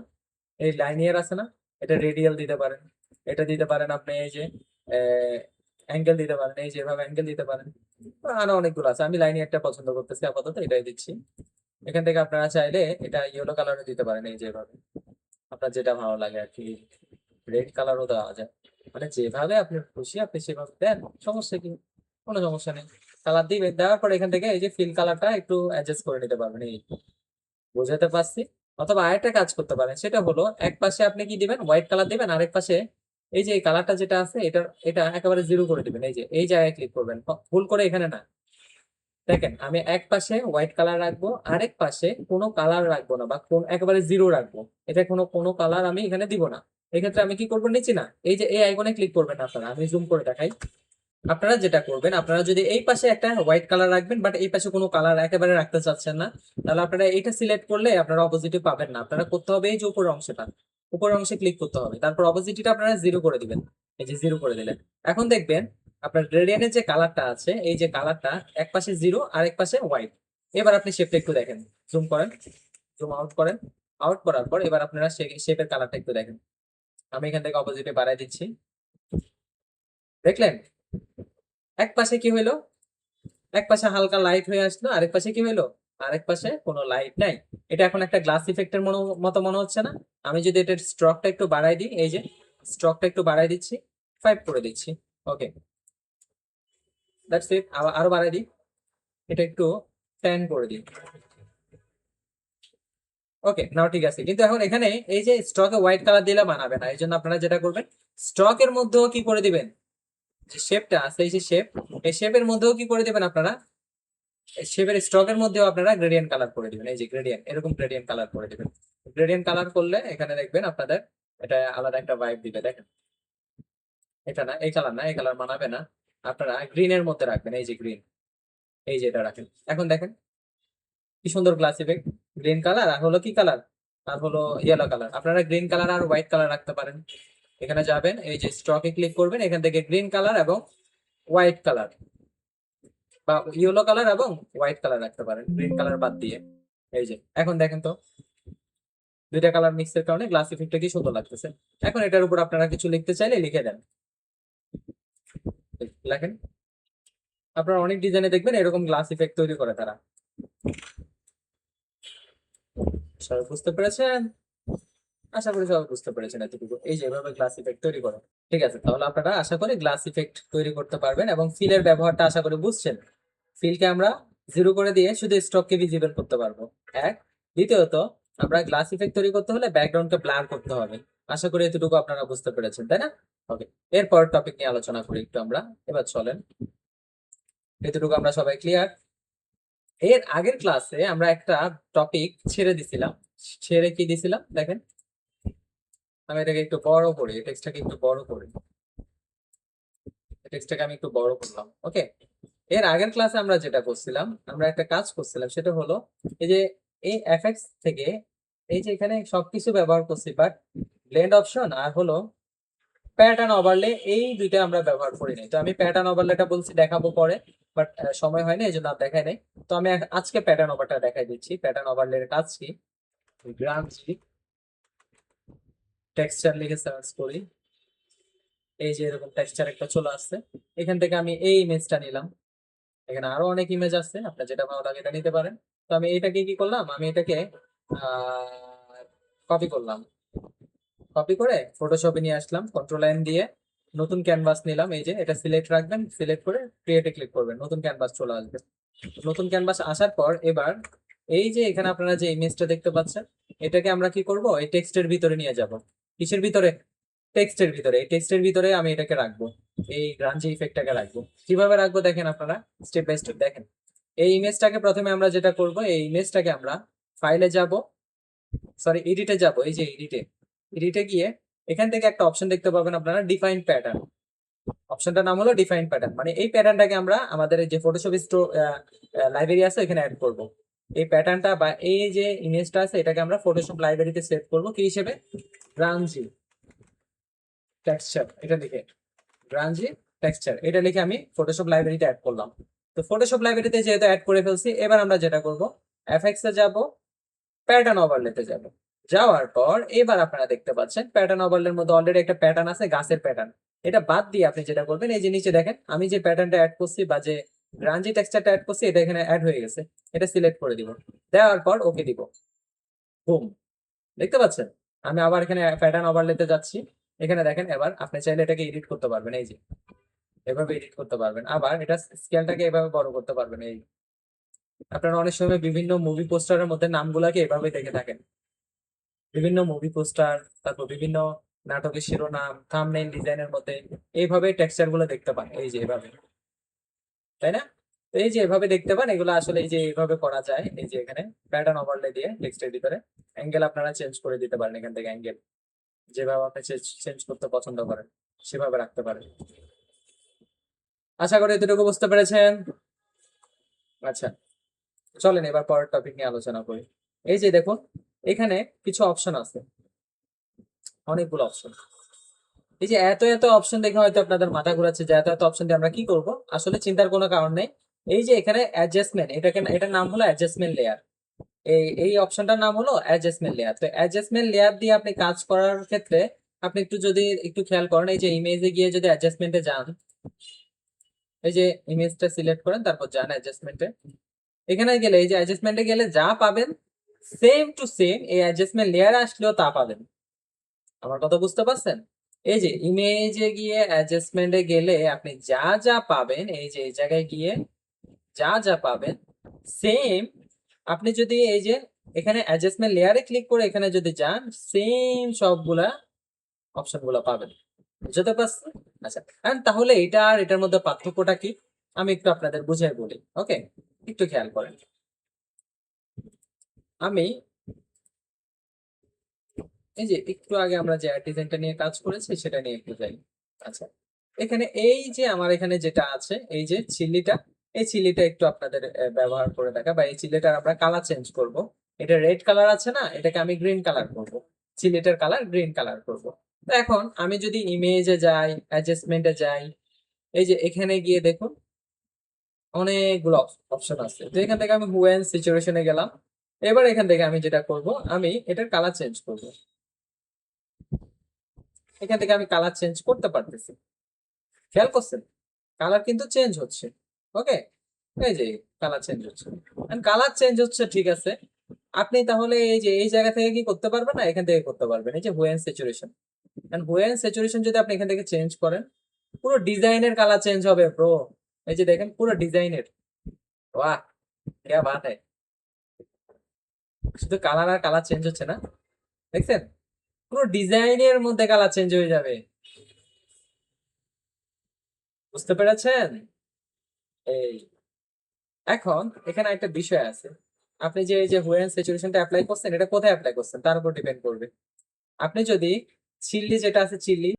এই লাইনিয়ার আছে না, এটা রেডিয়াল দিতে পারেন। এটা দিতে পারেন আপনি, এই যে অ্যাঙ্গেল দিতে পারেন, এই যে এভাবে অ্যাঙ্গেল দিতে পারেন। আরো অনেকগুলো আছে, আমি লাইনিয়ারটা পছন্দ করতেছি আপাতত, এটাই দিচ্ছি। এখান থেকে আপনারা চাইলে এটা ইয়েলো কালারও দিতে পারেন, এই যে এভাবে আপনার যেটা ভালো লাগে আর কি। রেড কালারও দেওয়া যায়, মানে যেভাবে আপনি খুশি আপনি সেভাবে দেন, সমস্যা কি? কোনো সমস্যা নেই। কালার দিবেন, দেওয়ার পর এখান থেকে এই যে ফিল কালারটা একটু অ্যাডজাস্ট করে নিতে পারবেন, এই বুঝাতে পারছি? অথবা আরেকটা কাজ করতে পারেন, সেটা হলো এক পাশে আপনি কি দিবেন, হোয়াইট কালার দিবেন, আরেক পাশে এই যে এই কালারটা যেটা আছে এটা একেবারে জিরো করে দিবেন, এই যে এই জায়গায় ক্লিক করবেন, ভুল করে এখানে না। দেখেন আমি এক পাশে হোয়াইট কালার রাখবো, আরেক পাশে কোনো কালার রাখবো না বা কোন একেবারে জিরো রাখবো। এটা কোনো কোনো কালার আমি এখানে দিব না। এক্ষেত্রে আমি কি করবো, নিচে না, এই যে এই আইকনে ক্লিক করবেন আপনারা, আমি জুম করে দেখাই। আপনারা যেটা করবেন, আপনারা যদি এই পাশে একটা হোয়াইট কালার রাখবেন বাট এই পাশে কোনো কালার একেবারে রাখতে চাচ্ছেন না, তাহলে আপনারা এইটা সিলেক্ট করলে আপনারা অপোজিটে পাবেন না। আপনারা করতে হবে এই যে উপরের অংশটা, উপরের অংশে ক্লিক করতে হবে, তারপর অপোজিটটা আপনারা জিরো করে দিবেন। এই যে জিরো করে দিলেন। এখন দেখবেন আপনার গ্রেডিয়েন্টের যে কালারটা আছে, এই যে কালারটা এক পাশে জিরো আর এক পাশে হোয়াইট। এবার আপনি শেপটা একটু দেখেন, জুম করেন, জুম আউট করেন। আউট করার পর এবার আপনারা শেপের কালারটা একটু দেখেন। আমি এখান থেকে অপোজিটে বাড়াই দিচ্ছি, দেখলেন? এক পাশে কি হইলো, এক পাশে হালকা লাইট হয়ে আসলো, আরেক পাশে কি হলো, আরেক পাশে কোনো লাইট নাই। এটা এখন একটা গ্লাস ইফেক্টের মতো মনে হচ্ছে না? আমি যদি এটার স্ট্রকটা একটু বাড়াই দিই, এই যে স্ট্রকটা একটু বাড়াই দিচ্ছি, 5 করে দিচ্ছি, ওকে, দ্যাটস ইট। আরো বাড়াই দিই, এটা একটু 10 করে দিই, ওকে, নাও ঠিক আছে। কিন্তু এখন এখানে এই যে স্ট্রকে হোয়াইট কালার দিলে মানাবে না, এই জন্য আপনারা যেটা করবেন, স্ট্রকের মধ্যেও কি করে দিবেন, যে শেপটা আছে এই যে শেপ, এই শেপের মধ্যেও কি করে দিবেন আপনারা, শেপের স্ট্রকের মধ্যেও আপনারা গ্রেডিয়েন্ট কালার করে দিবেন, এই যে গ্রেডিয়েন্ট, এরকম গ্রেডিয়েন্ট কালার করে দিবেন। গ্রেডিয়েন্ট কালার করলে এখানে দেখবেন আপনাদের এটা আলাদা একটা ভাইব দিবে, দেখেন? এটা না, এই কালার না, এই কালার মানাবে না। আপনারা গ্রিনের মধ্যে রাখবেন, এই যে গ্রিন, এই যে এটা রাখেন। এখন দেখেন কি সুন্দর গ্লাস ইফেক্ট, গ্রিন কালার আর হলো কি কালার, আর হলো ইয়েলো কালার। আপনারা গ্রিন কালার আর হোয়াইট কালার রাখতে পারেন। এখানে যাবেন, এই যে স্ট্রকে ক্লিক করবেন, এখান থেকে গ্রিন কালার এবং হোয়াইট কালার বা ইয়েলো কালার এবং হোয়াইট কালার রাখতে পারেন, গ্রিন কালার বাদ দিয়ে। এই যে এখন দেখেন তো দুইটা কালার মিক্সের কারণে গ্লাস ইফেক্টটা কি সুন্দর লাগতেছে। এখন এটার উপর আপনারা কিছু লিখতে চাইলে লিখে দেন, লেখেন। আপনারা অনেক ডিজাইনে দেখবেন এরকম গ্লাস ইফেক্ট তৈরি করে তারা। সবাই বুঝতে পেরেছেন? আশা করি সবাই বুঝতে পেরেছেন এতটুকু, এই যে এভাবে গ্লাস ইফেক্ট তৈরি করো। ঠিক আছে, তাহলে আপনারা আশা করি গ্লাস ইফেক্ট তৈরি করতে পারবেন এবং ফিলের ব্যবহারটা আশা করি বুঝছেন। ফিলকে আমরা জিরো করে দিয়ে শুধু স্টককে ভিজিবল করতে পারবো, এক। দ্বিতীয়ত, আমরা গ্লাস ইফেক্ট তৈরি করতে হলে ব্যাকগ্রাউন্ডকে ব্লার করতে হবে। আশা করি এতটুকু আপনারা বুঝতে পেরেছেন, তাই না? ওকে, এরপর টপিক নিয়ে আলোচনা করি একটু আমরা। এবার চলেন, এতটুকু আমরা সবাই ক্লিয়ার? এর আগের ক্লাসে আমরা একটা টপিক ছেড়ে দিছিলাম। ছেড়ে কি দিছিলাম দেখেন, আমি এটাকে একটু বড় করি, টেক্সটটাকে একটু বড় করি, টেক্সটটাকে আমি একটু বড় করলাম। ওকে, এর আগের ক্লাসে আমরা যেটা করছিলাম, আমরা একটা কাজ করছিলাম, সেটা হলো এই যে এই এফএক্স থেকে এই যে এখানে সবকিছু ব্যবহার করছি, বাট ব্লেন্ড অপশন আর হলো প্যাটার্ন ওভারলে এই দুইটা আমরা ব্যবহার করি নাই। তো আমি প্যাটার্ন ওভারলেটা বলছি দেখাবো পরে, বাট সময় হয় না, এই জন্য আর দেখাই নাই। তো আমি আজকে প্যাটার্ন ওভারটা দেখাই দিচ্ছি। প্যাটার্ন ওভারলের কাজ কি, গ্রামজি টেক্সচার লিখে সার্চ করি, এই যে এরকম টেক্সচার একটা চলে আসছে। এখান থেকে আমি এই ইমেজটা নিলাম, এখানে আরো অনেক ইমেজ আছে, আপনার যেটা ভালো লাগে এটা নিতে পারেন। তো আমি এটাকে কি করলাম, আমি এটাকে কপি করলাম, কপি করে ফটোশপে নিয়ে আসলাম, কন্ট্রোল এন দিয়ে নতুন ক্যানভাস নিলাম। এই যে এটা সিলেক্ট রাখবেন, সিলেক্ট করে ক্রিয়েটে ক্লিক করবেন, নতুন ক্যানভাস চলে আসবে। নতুন ক্যানভাস আসার পর এবার এই যে এখানে আপনারা যে ইমেজটা দেখতে পাচ্ছেন, এটাকে আমরা কি করব, এই টেক্সটের ভিতরে নিয়ে যাব। কিসের ভিতরে, টেক্সটের ভিতরে। এই টেক্সটের ভিতরে আমি এটাকে রাখবো, এই গ্রাঞ্জি ইফেক্টটাকে রাখবো। কিভাবে রাখবো দেখেন আপনারা, স্টেপ বাই স্টেপ দেখেন। এই ইমেজটাকে প্রথমে আমরা যেটা করব, এই ইমেজটাকে আমরা ফাইলে যাব, সরি এডিটে যাব। এই যে এডিটে, এডিটে গিয়ে এখান থেকে একটা অপশন দেখতে পাবেন আপনারা, ডিফাইন প্যাটার্ন। অপশনটার নাম হলো ডিফাইন প্যাটার্ন, মানে এই প্যাটার্নটাকে আমরা আমাদের যে ফটোশপ স্টোর লাইব্রেরি আছে এখানে অ্যাড করব। এই প্যাটার্নটা বা এই যে ইমেজটা আছে এটাকে আমরা ফটোশপ লাইব্রেরিতে সেভ করব কি হিসেবে, গ্রাঞ্জি টেক্সচার। এটা লিখে গ্রাঞ্জি টেক্সচার এটা লিখে আমি ফটোশপ লাইব্রেরিতে অ্যাড করলাম। তো ফটোশপ লাইব্রেরিতে যেহেতু অ্যাড করে ফেলছি, এবার আমরা যেটা করব, এফএক্স এ যাব, প্যাটার্ন ওভারলেতে যাব। যাওয়ার পর এবার আপনারা দেখতে পাচ্ছেন প্যাটার্ন ওভারলের মধ্যে অলরেডি একটা প্যাটার্ন আছে, গাছের প্যাটার্ন। এটা বাদ দিয়ে আপনি যেটা করবেন, এই যে নিচে দেখেন আমি যে প্যাটার্নটা অ্যাড করছি বা যে গ্রাঞ্জি টেক্সচারটা অ্যাড করছি, এটা এখানে অ্যাড হয়ে গেছে। এটা সিলেক্ট করে দিব, দেওয়ার পর ওকে দিব, বুম। দেখতে পাচ্ছেন, আমি আবার এখানে প্যাটার্ন ওভারলেতে যাচ্ছি। এখানে দেখেন, এবার আপনি চাইলে এটাকে এডিট করতে পারবেন, এই যে এভাবে এডিট করতে পারবেন। আবার এটা স্কেলটাকে এভাবে বড় করতে পারবেন। এই আপনারা অনেক সময় বিভিন্ন মুভি পোস্টারের মধ্যে নামগুলাকে এভাবে দেখে থাকেন, বিভিন্ন মুভি পোস্টার, তারপর বিভিন্ন নাটকের শিরোনাম, থাম্বনেইল ডিজাইনের মধ্যে এইভাবে টেক্সচার গুলো দেখতে পান, এই যে এভাবে, তাই না? তো এই যে এভাবে দেখতে পান, এগুলো আসলে এই যে এইভাবে করা যায়। এই যে এখানে প্যাটার্ন ওভারলে দিয়ে টেক্সটের ভিতরে অ্যাঙ্গেল আপনারা চেঞ্জ করে দিতে পারেন। এখান থেকে অ্যাঙ্গেল যেভাবে আপনি চেঞ্জ করতে পছন্দ করেন সেভাবে রাখতে পারেন। আশা করি এতটুকু বুঝতে পেরেছেন। আচ্ছা, চলেন এবার পরের টপিক নিয়ে আলোচনা করি। এই যে দেখুন, এখানে কিছু অপশন আছে, অনেকগুলো অপশন। এই যে এত এত অপশন দেখে হয়তো আপনাদের মাথা ঘোরাচ্ছে যে এত এত অপশন দিয়ে আমরা কি করব। আসলে চিন্তার কোনো কারণ নেই। এই যে এখানে অ্যাডজাস্টমেন্ট, এটার নাম হলো অ্যাডজাস্টমেন্ট লেয়ার। এই অপশনটার নাম হলো অ্যাডজাস্টমেন্ট লেয়ার। তো অ্যাডজাস্টমেন্ট লেয়ার দিয়ে আপনি কাজ করার ক্ষেত্রে আপনি যদি একটু খেয়াল করেন, এই যে ইমেজে গিয়ে যদি অ্যাডজাস্টমেন্টে যান, এই যে ইমেজটা সিলেক্ট করেন, তারপর যান অ্যাডজাস্টমেন্টে। এখানে গেলে এই যে অ্যাডজাস্টমেন্টে গেলে যা পাবেন সেম টু সেম এই অ্যাডজাস্টমেন্ট লেয়ারে আসলেও তা পাবেন। আমার কথা বুঝতে পারছেন? এই যে ইমেজে গিয়ে অ্যাডজাস্টমেন্টে গেলে আপনি যা যা পাবেন, এই যে এই জায়গায় গিয়ে যা যা পাবেন সেম, আপনি যদি এই যে এখানে অ্যাডজাস্টমেন্ট লেয়ারে ক্লিক করে এখানে যদি যান, সেম সবগুলা অপশন গুলা পাবেন। বুঝতে পারছেন? আচ্ছা, তাহলে এটা আর এটার মধ্যে পার্থক্যটা কি আমি একটু আপনাদের বুঝাই বলি। ওকে, একটু খেয়াল করেন। আমি এই যে একটু আগে আমরা যে ডিজাইনটা নিয়ে কাজ করেছি সেটা নিয়ে একটু যাই। আচ্ছা, এখানে এই যে আমার এখানে যেটা আছে, এই যে চিল্লিটা, এই চিল্লিটা একটু আপনাদের ব্যবহার করে দেখা, বা এই চিল্লিটার আমরা কালার চেঞ্জ করব। এটা রেড কালার আছে না, এটাকে আমি গ্রিন কালার করব, চিল্লিটার কালার গ্রিন কালার করব। তো এখন আমি যদি ইমেজে যাই, অ্যাডজাস্টমেন্টে যাই, এই যে এখানে গিয়ে দেখুন অনেকগুলো অপশন আছে। তো এখান থেকে আমি হুয়েন সিচুয়েশনে গেলাম। এবার এখান থেকে আমি যেটা করব, আমি এটার কালার চেঞ্জ করব। এখান থেকে আমি কালার চেঞ্জ করতে পারতেছি, খেয়াল করছেন? কালার কিন্তু চেঞ্জ হচ্ছে। ওকে, এই যে কালার চেঞ্জ হচ্ছে, কালার চেঞ্জ হচ্ছে, ঠিক আছে। আপনি তাহলে এই যে এই জায়গা থেকে কি করতে পারবেন না, এখান থেকে করতে পারবেন। এই যে হুয়েন স্যাচুরেশন, হুয়েন স্যাচুরেশন যদি আপনি এখান থেকে চেঞ্জ করেন, পুরো ডিজাইনের কালার চেঞ্জ হবে ব্রো। এই যে দেখেন পুরো ডিজাইনের, বাহ क्या बात है। শুধু কালার আর কালার চেঞ্জ হচ্ছে না, দেখছেন? পুরো ডিজাইনের মধ্যে কালার চেঞ্জ হয়ে যাবে। বুঝতে পেরেছেন? এই এখন এখানে একটা বিষয় আছে, আপনি যে এই যে হুয়েন সিচুয়েশনটা অ্যাপ্লাই করছেন, এটা কোথায় অ্যাপ্লাই করছেন তার উপর ডিপেন্ড করবে। আপনি যদি চিল্লি যেটা আছে চিল্লি,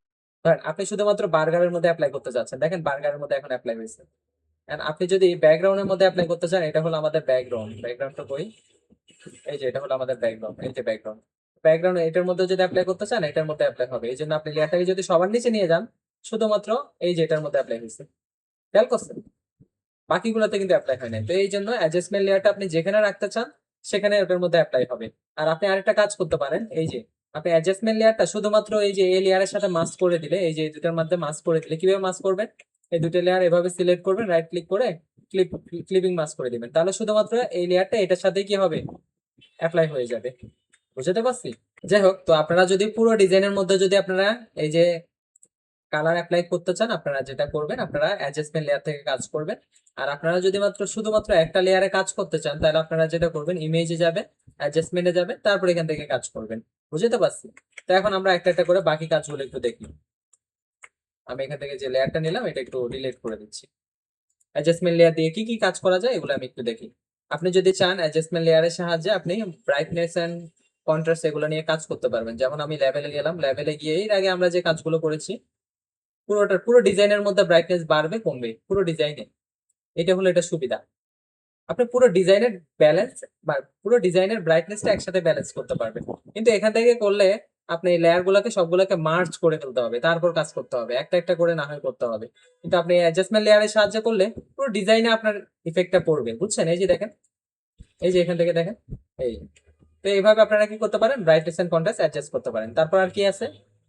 ধরেন আপনি শুধুমাত্র বার্গারের মধ্যে অ্যাপ্লাই করতে চাচ্ছেন, দেখেন বার্গারের মধ্যে এখন অ্যাপ্লাই হয়েছে। And আপনি যদি ব্যাকগ্রাউন্ডের মধ্যে অ্যাপ্লাই করতে চান, এটা হলো আমাদের ব্যাকগ্রাউন্ডটা কই, এই যে এটা হলো আমাদের ব্যাকগ্রাউন্ড, এই যে ব্যাকগ্রাউন্ড এটার মধ্যে যদি অ্যাপ্লাই করতে চান এটার মধ্যে অ্যাপ্লাই হবে। এই জন্য আপনি লেয়ারটাকে যদি সবার নিচে নিয়ে যান, শুধুমাত্র এই যে এটার মধ্যে অ্যাপ্লাই হয়েছে, খেয়াল করছেন, বাকিগুলোতে কিন্তু অ্যাপ্লাই হয় না। তো এই জন্য অ্যাডজাস্টমেন্ট লেয়ারটা আপনি যেখানে রাখতে চান সেখানে ওটার মধ্যে অ্যাপ্লাই হবে। আর আপনি আরেকটা কাজ করতে পারেন, এই যে আপনি অ্যাডজাস্টমেন্ট লেয়ারটা শুধুমাত্র এই যে এই লেয়ারের সাথে মাস্ক করে দিলে, এই যে এই দুটার মধ্যে মাস্ক করে দিলে কিভাবে মাস্ক করবেন, এই দুটো লেয়ার এভাবে সিলেক্ট করবেন, রাইট ক্লিক করে ক্লিপিং মাস্ক করে দিবেন, তাহলে শুধুমাত্র এই লেয়ারটা এটার সাথে কি হবে, অ্যাপ্লাই হয়ে যাবে। বুঝতে পারছি? যাই হোক, তো আপনারা যদি পুরো ডিজাইনের মধ্যে যদি আপনারা এই যে কালার অ্যাপ্লাই করতে চান, আপনারা যেটা করবেন, আপনারা অ্যাডজাস্টমেন্ট লেয়ার থেকে কাজ করবেন। আর আপনারা যদি শুধুমাত্র একটা লেয়ারে কাজ করতে চান, তাহলে আপনারা যেটা করবেন, ইমেজে যাবেন, অ্যাডজাস্টমেন্টে যাবেন, তারপর এখান থেকে কাজ করবেন। বুঝতে পারছি? তো এখন আমরা একটা একটা করে বাকি কাজগুলো একটু দেখি। আমি এখান থেকে যে লেয়ারটা নিলাম এটা একটু ডিলিট করে দিচ্ছি। অ্যাডজাস্টমেন্ট লেয়ার দিয়ে কি কি কাজ করা যায় এগুলো আমি একটু দেখি। আপনি যদি চান অ্যাডজাস্টমেন্ট লেয়ারের সাহায্যে আপনি ব্রাইটনেস এন্ড কন্ট্রাস্ট এগুলো নিয়ে কাজ করতে পারবেন। যেমন আমি লেভেলে গেলাম, লেভেলে গিয়ে এর আগে আমরা যে কাজগুলো করেছি পুরো ডিজাইনের মধ্যে ব্রাইটনেস বাড়বে কমবে পুরো ডিজাইনে, এটা হলো এটা সুবিধা। আপনি পুরো ডিজাইনের ব্যালেন্স বা পুরো ডিজাইনের ব্রাইটনেসটা একসাথে ব্যালেন্স করতে পারবেন। কিন্তু এখান থেকে করলে আপনি এই লেয়ার গুলোকে সবগুলোকে মার্জ করে ফেলতে হবে, তারপর কাজ করতে হবে, একটা একটা করে না হয় করতে হবে। কিন্তু আপনি অ্যাডজাস্টমেন্ট লেয়ারের সাহায্যে করলে পুরো ডিজাইনে আপনার ইফেক্টটা পড়বে। বুঝছেন? এই যে দেখেন, এই যে এখান থেকে দেখেন, এই তো এইভাবে আপনারা কি করতে পারেন, ব্রাইটনেস এন্ড কন্ট্রাস্ট অ্যাডজাস্ট করতে পারেন। তারপর আর কি আছে,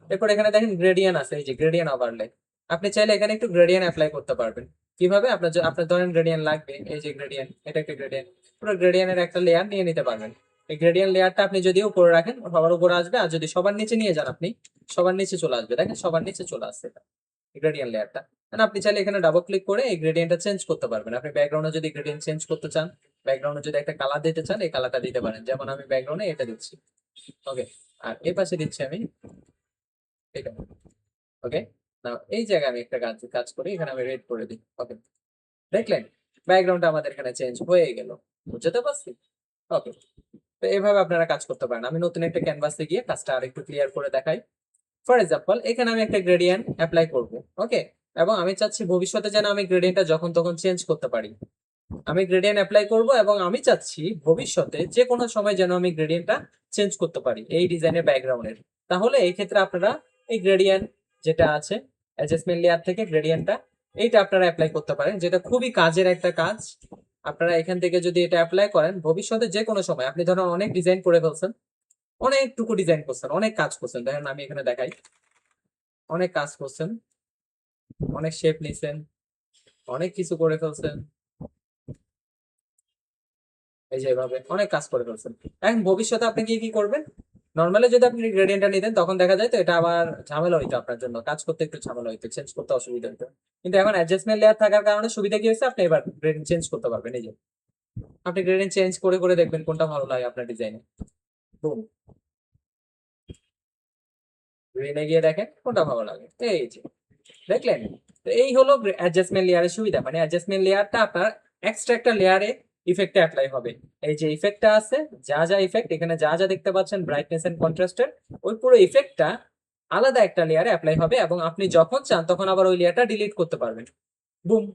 এরপর এখানে দেখেন গ্রেডিয়েন্ট আছে, এই যে গ্রেডিয়েন্ট ওভারলে, আপনি চাইলে এখানে একটু গ্রেডিয়েন্ট অ্যাপ্লাই করতে পারবেন। কিভাবে, আপনার ধরেন গ্রেডিয়েন্ট লাগবে, এই যে গ্রেডিয়েন্ট, এটা একটা গ্রেডিয়েন্ট, পুরো গ্রেডিয়েন্টের একটা লেয়ার নিয়ে নিতে পারবেন। এই গ্রেডিয়েন্ট লেয়ারটা আপনি যদি উপরে রাখেন সবার উপরে আসবে, আর যদি সবার নিচে নিয়ে যান আপনি সবার নিচে চলে আসবে। দেখেন সবার নিচে চলে আসছে এটা, গ্রেডিয়েন্ট লেয়ারটা। আপনি চাইলে এখানে ডাবল ক্লিক করে এই গ্রেডিয়েন্টটা চেঞ্জ করতে পারবেন। আপনি ব্যাকগ্রাউন্ডে যদি গ্রেডিয়েন্ট চেঞ্জ করতে চান, ব্যাকগ্রাউন্ডে যদি একটা কালার দিতে চান, এই কালারটা দিতে পারেন। যেমন আমি ব্যাকগ্রাউন্ডে এটা দিচ্ছি, ওকে, আর এই পাশে দিচ্ছি আমি এটা, ওকে। নাও এই জায়গায় আমি একটা কাজ কাজ করি, এখানে আমি রেড করে দিই, ওকে। দেখলেন ব্যাকগ্রাউন্ডটা আমাদের এখানে চেঞ্জ হয়ে গেল। বুঝতে পারছি? ওকে। তো এইভাবে আপনারা কাজ করতে পারেন। আমি নতুন একটা ক্যানভাসে গিয়ে কাজটা আরেকটু ক্লিয়ার করে দেখাই। ফর এক্সাম্পল, এখানে আমি একটা গ্রেডিয়েন্ট অ্যাপ্লাই করব, ওকে, এবং আমি চাচ্ছি ভবিষ্যতে যেন আমি গ্রেডিয়েন্টটা যখন তখন চেঞ্জ করতে পারি। আমি গ্রেডিয়েন্ট অ্যাপ্লাই করব এবং আমি চাচ্ছি ভবিষ্যতে যে কোনো সময় যেন আমি গ্রেডিয়েন্টটা চেঞ্জ করতে পারি এই ডিজাইনের ব্যাকগ্রাউন্ডের। তাহলে এই ক্ষেত্রে আপনারা এই গ্রেডিয়েন্ট যেটা আছে অ্যাডজাস্টমেন্ট লেয়ার থেকে গ্রেডিয়েন্টটা এইটা আপনারা অ্যাপ্লাই করতে পারেন, যেটা খুবই কাজের একটা কাজ। আপনারা এখান থেকে যদি এটা অ্যাপ্লাই করেন ভবিষ্যতে যে কোনো সময়, আপনি ধরুন অনেক ডিজাইন করে ফেলছেন, অনেকটুকু ডিজাইন করছেন, অনেক কাজ করছেন, দেখেন আমি এখানে দেখাই, অনেক কাজ করছেন, অনেক শেপ নিছেন, অনেক কিছু করে ফেলছেন, এই যে এভাবে অনেক কাজ করে ফেলছেন। এখন ভবিষ্যতে আপনি কি কি করবেন, নর্মালি যদি আপনি গ্রেডিয়েন্টটা নিতেন তখন দেখা যায় তো এটা আবার ঝামেলা হইতো, আপনার জন্য কাজ করতে একটু ঝামেলা হইতো, চেঞ্জ করতে অসুবিধা হইতো। কিন্তু এখন অ্যাডজাস্টমেন্ট লেয়ার থাকার কারণে সুবিধা কি হয়েছে, আপনি এবার গ্রেডিয়েন্ট চেঞ্জ করতে পারবেন। এই যে আপনি গ্রেডিয়েন্ট চেঞ্জ করে করে দেখবেন কোনটা ভালো লাগে আপনার ডিজাইনে। বুম, গ্রিনে গিয়ে দেখেন কোনটা ভালো লাগে, এই যে দেখলেন। তো এই হলো অ্যাডজাস্টমেন্ট লেয়ারের সুবিধা, মানে অ্যাডজাস্টমেন্ট লেয়ারটা আপনার এক্সট্রা একটা লেয়ারে ইফেক্টে অ্যাপ্লাই হবে। এই যে ইফেক্টটা আছে, যা যা ইফেক্ট এখানে যা যা দেখতে পাচ্ছেন ব্রাইটনেস এন্ড কন্ট্রাস্টের, ওই পুরো ইফেক্টটা আলাদা একটা লেয়ারে অ্যাপ্লাই হবে এবং আপনি যখন চান তখন আবার ওই লেয়ারটা ডিলিট করতে পারবেন। বুম,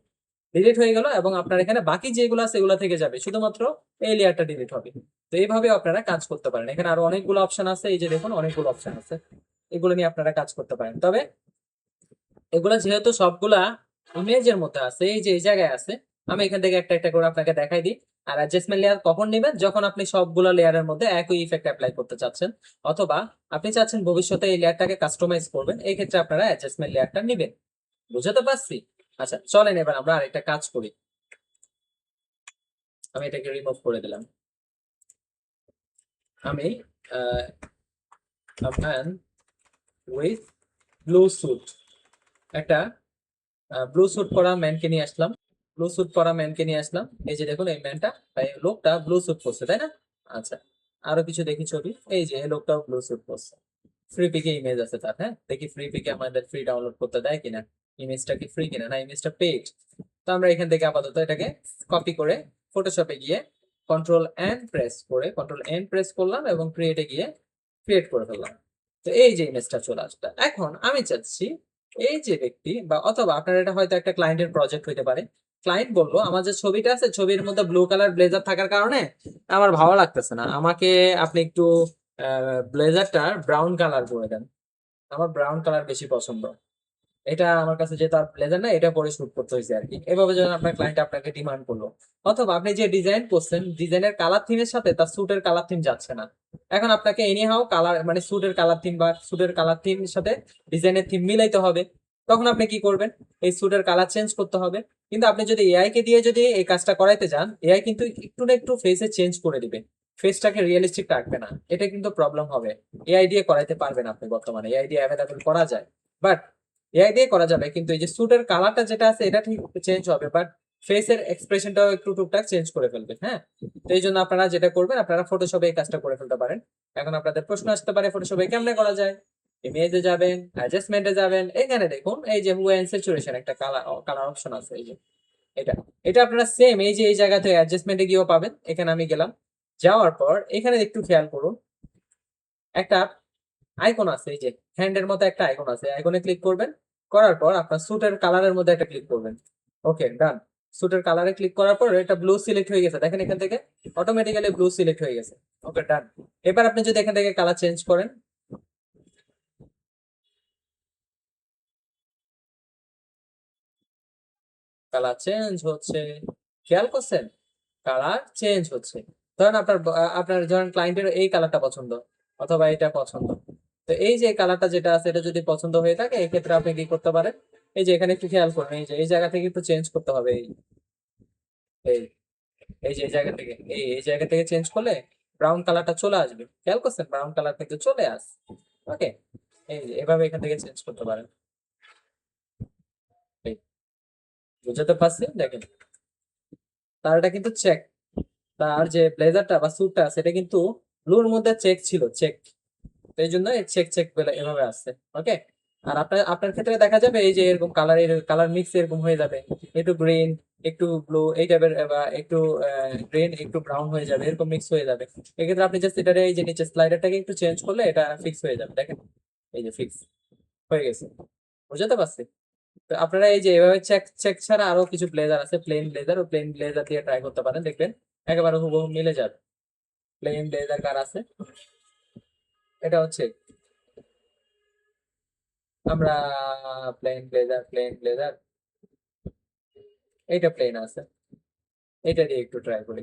ডিলিট হয়ে গেল এবং আপনার এখানে বাকি যেগুলো আছে এগুলো থেকে যাবে, শুধুমাত্র এই লেয়ারটা ডিলিট হবে। তো এইভাবে আপনারা কাজ করতে পারেন। এখানে আরো অনেকগুলো অপশন আছে, এই যে দেখুন অনেকগুলো অপশন আছে, এগুলো নিয়ে আপনারা কাজ করতে পারেন। তবে এগুলা যেহেতু সবগুলা ইমেজের মধ্যে আছে, এই যে এই জায়গায় আছে, আমি এখান থেকে একটা একটা করে আপনাকে দেখাই দিই। আর অ্যাডজাস্টমেন্ট লেয়ার কখন নেবেন, যখন আপনি সবগুলো লেয়ারের মধ্যে একই ইফেক্ট অ্যাপ্লাই করতে চাচ্ছেন, অথবা আপনি চাচ্ছেন ভবিষ্যতে এই লেয়ারটাকে কাস্টমাইজ করবেন, এই ক্ষেত্রে আপনারা অ্যাডজাস্টমেন্ট লেয়ারটা নেবেন। বুঝতে পারছি? আচ্ছা চলেন এবার আমরা আরেকটা কাজ করি। আমি এটাকে রিমুভ করে দিলাম। আমি ম্যান উইথ ব্লু স্যুট, একটা ব্লু স্যুট পরা ম্যানকে নিয়ে আসলাম, ব্লু স্যুট পরা ম্যানকে নিয়ে আসলাম। এই যে দেখুন এই ম্যানটা বা এই লোকটা ব্লু স্যুট পরছে, তাই না? আচ্ছা, আরো কিছু দেখি ছবি, এই যে এই লোকটাও ব্লু স্যুট পরছে। ফ্রি পিকে ইমেজ আছে তার, হ্যাঁ দেখি ফ্রি পিকে আমাদের ফ্রি ডাউনলোড করতে দেয় কিনা, ইমেজটা কি ফ্রি কিনা, না ইমেজটা পেইড। তো আমরা এখান থেকে আপাতত এটাকে কপি করে ফটোশপে গিয়ে কন্ট্রোল এন প্রেস করলাম এবং ক্রিয়েটে গিয়ে ক্রিয়েট করে ফেললাম। তো এই যে ইমেজটা চলে আসলো। এখন আমি চাচ্ছি এই যে ব্যক্তি বা অথবা আপনার এটা হয়তো একটা ক্লায়েন্টের প্রজেক্ট হইতে পারে। ক্লায়েন্ট বললো আমার যে ছবিটা আছে ছবির মধ্যে ব্লু কালার ব্লেজার থাকার কারণে আমার ভালো লাগতেছে না, আমাকে আপনি একটু ব্লেজারটা ব্রাউন কালার করে দেন, আমার ব্রাউন কালার বেশি পছন্দ, এটা আমার কাছে যেহেতু ব্লেজার না এটা পরে শুট করতে হয়েছে আর কি। এভাবে যখন আপনার ক্লায়েন্ট আপনাকে ডিমান্ড করলো, অথবা আপনি যে ডিজাইন করছেন ডিজাইনের কালার থিমের সাথে তার স্যুটের কালার থিম যাচ্ছে না, এখন আপনাকে এনিহাও কালার মানে স্যুটের কালার থিম বা স্যুটের কালার থিমের সাথে ডিজাইনের থিম মিলাইতে হবে। তখন আপনি কি করবেন, এই স্যুটের কালার চেঞ্জ করতে হবে। কিন্তু আপনি যদি এআই কে দিয়ে যদি এই কাজটা করাইতে যান, এআই কিন্তু একটু না একটু ফেসে চেঞ্জ করে দিবে, ফেসটাকে রিয়েলিস্টিক রাখবে না, এটা কিন্তু প্রবলেম হবে। এআই দিয়ে করাইতে পারবেন আপনি, বর্তমানে এআই দিয়ে অ্যাভেলেবল করা যায়, বাট এআই দিয়ে করা যাবে, কিন্তু এই যে স্যুটের কালারটা যেটা আছে এটা ঠিক চেঞ্জ হবে, বাট ফেসের এক্সপ্রেশনটাও একটু টুকটাক চেঞ্জ করে ফেলবে। হ্যাঁ, তো এই জন্য আপনারা যেটা করবেন, আপনারা ফটোশপে এই কাজটা করে ফেলতে পারেন। এখন আপনাদের প্রশ্ন আসতে পারে ফটোশপে কেমনে করা যায়। ইমেজে যাবেন, অ্যাডজাস্টমেন্টে যাবেন, এখানে দেখুন এই যে হুয়া এন্ড স্যাচুরেশন একটা কালার কালার অপশন আছে, এই যে এটা এটা আপনারা সেম এই যে এই জায়গাতে অ্যাডজাস্টমেন্টে গিয়েও পাবেন। এখানে আমি গেলাম, যাওয়ার পর এখানে একটু খেয়াল করুন, একটা আইকন আছে, এই যে হ্যান্ডের মতো একটা আইকন আছে, আইকনে ক্লিক করবেন। করার পর আপনার স্যুটের কালারের মধ্যে একটা ক্লিক করবেন। ওকে, ডান। স্যুটের কালারে ক্লিক করার পর এটা ব্লু সিলেক্ট হয়ে গেছে, দেখেন এখান থেকে অটোমেটিক্যালি ব্লু সিলেক্ট হয়ে গেছে। ওকে, ডান। এবার আপনি যদি এখান থেকে কালার চেঞ্জ করেন, কালার চেঞ্জ হচ্ছে, খেয়াল করছেন, কালার চেঞ্জ হচ্ছে। ধরেন আপনার ধরেন ক্লায়েন্টের এই কালারটা পছন্দ অথবা এটা পছন্দ, তো এই যে কালারটা যেটা আছে এটা যদি পছন্দ হয়ে থাকে এক্ষেত্রে আপনি কি করতে পারেন, এই যে এখানে একটু খেয়াল করুন, এই যে এই জায়গা থেকে একটু চেঞ্জ করতে হবে, এই এই এই যে এই জায়গা থেকে এই জায়গা থেকে চেঞ্জ করলে ব্রাউন কালারটা চলে আসবে, খেয়াল করছেন ব্রাউন কালার থেকে চলে আস। ওকে, এই যে এভাবে এখান থেকে চেঞ্জ করতে পারেন। এই, বুঝতে পারছি, দেখেন তার এটা কিন্তু চেক, তার যে ব্লেজারটা বা স্যুটটা সেটা কিন্তু ব্লুর মধ্যে চেক ছিল, চেক, তো এই জন্য চেক চেক এভাবে আসছে। ওকে, আর আপনার আপনার ক্ষেত্রে দেখা যাবে এই যে এরকম কালার মিক্স এরকম হয়ে যাবে, একটু গ্রিন একটু ব্লু এই টাইপের, বা একটু গ্রিন একটু ব্রাউন হয়ে যাবে, এরকম মিক্স হয়ে যাবে। এক্ষেত্রে আপনি জাস্ট এটার এই যে নিচে স্লাইডারটাকে একটু চেঞ্জ করলে এটা ফিক্স হয়ে যাবে, দেখেন এই যে ফিক্স হয়ে গেছে। বুঝতে পারছি। তো আপনারা এই যে এভাবে চেক চেক ছাড়া আরো কিছু ব্লেজার আছে, প্লেন ব্লেজার, ও প্লেন ব্লেজার দিয়ে ট্রাই করতে পারেন, দেখবেন একেবারে হুবহু মিলে যাবে। প্লেন ব্লেজার কার আছে, এটা হচ্ছে আমরা প্লেন ব্লেজার এইটা প্লেন আছে, এটা দিয়ে একটু ট্রাই করি।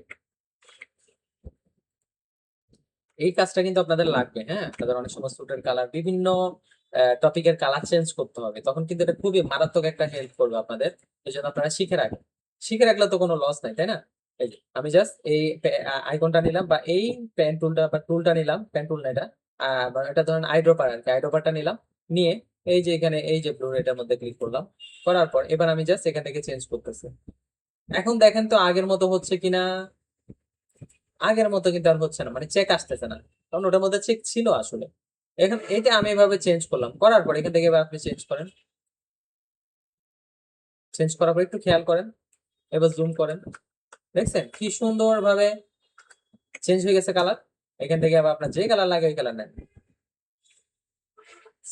এই কাজটা কিন্তু আপনাদের লাগবে। হ্যাঁ, আপনাদের অনেক সময় স্যুটের কালার বিভিন্ন টপিকের কালার চেঞ্জ করতে হবে, তখন কিন্তু এটা খুবই মারাত্মক একটা হেল্প করবে আপনাদের। এই জন্য আপনারা শিখে রাখেন, শিখে রাখলে তো কোনো লস নাই, তাই না। এই যে আমি জাস্ট এই আইকনটা নিলাম বা এই পেন টুলটা বা টুলটা নিলাম, পেন টুল না এটা, বা এটা ধরেন আইড্রপার আর কি, আইড্রপারটা নিলাম, নিয়ে এই যে এখানে এই যে ব্লু এটার মধ্যে ক্লিক করলাম। করার পর এবার আমি জাস্ট এখান থেকে চেঞ্জ করতেছি। এখন দেখেন তো আগের মতো হচ্ছে কিনা, আগের মতো কিন্তু আর হচ্ছে না, মানে চেক আসতেছে না, কারণ ওটার মধ্যে চেক ছিল আসলে। এখন এটা আমি এভাবে চেঞ্জ করলাম, করার পর এখান থেকে এবার আপনি চেঞ্জ করেন, চেঞ্জ করার পর একটু খেয়াল করেন, এবার জুম করেন, দেখছেন কি সুন্দর ভাবে চেঞ্জ হয়ে গেছে কালার। এখান থেকে আবার আপনার যে কালার লাগে ওই কালার নেন।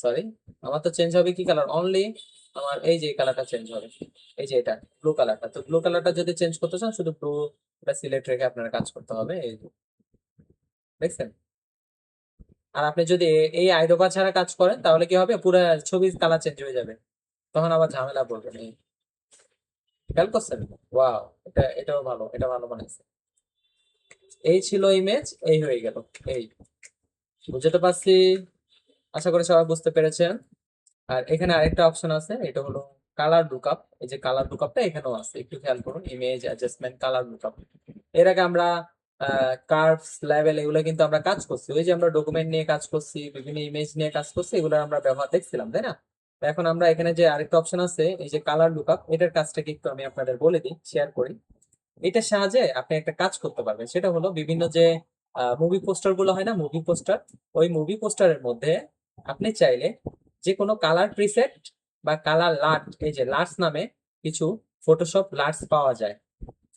সরি, আমার তো চেঞ্জ হবে কি কালার, অনলি আমার এই যে কালারটা চেঞ্জ হবে, এই যে এটা ব্লু কালারটা। তো ব্লু কালারটা যদি চেঞ্জ করতে চান শুধু ব্লু সিলেক্ট রেখে আপনার কাজ করতে হবে, এই যে, দেখছেন। আর আপনি যদি এই আইডোপা ছাড়া কাজ করেন তাহলে কি হবে, পুরো ছবির কালার চেঞ্জ হয়ে যাবে, তখন আবার ঝামেলা পড়বে। এই খেয়াল করছেন, ওয়াও, এটাও ভালো, এটা ভালো বানাইছে। এই ছিল ইমেজ, এই হয়ে গেল। এই, বুঝতে পারছি, আশা করি সবাই বুঝতে পেরেছেন। আর এখানে আরেকটা অপশন আছে, এটা হলো কালার লুকআপ। এই যে কালার লুকআপটা এখানেও আছে, একটু খেয়াল করুন, ইমেজ অ্যাডজাস্টমেন্ট কালার লুকআপ। এর আগে আমরা কার্ভস লেভেল এগুলো কিন্তু আমরা কাজ করছি, ওই যে আমরা ডকুমেন্ট নিয়ে কাজ করছি, বিভিন্ন ইমেজ নিয়ে কাজ করছি, এগুলো আমরা ব্যবহার দেখছিলাম, তাই না। তো এখন আমরা এখানে যে আরেকটা অপশন আছে এই যে কালার লুকআপ, এটার কাজটাকে একটু আমি আপনাদের বলে দিই, শেয়ার করি। এটার সাহায্যে আপনি একটা কাজ করতে পারবেন, সেটা হলো বিভিন্ন যে মুভি পোস্টার গুলো হয় না, মুভি পোস্টার, ওই মুভি পোস্টারের মধ্যে আপনি চাইলে যে কোনো কালার প্রিসেট বা কালার লাট, এই যে লাটস নামে কিছু ফটোশপ লাটস পাওয়া যায়,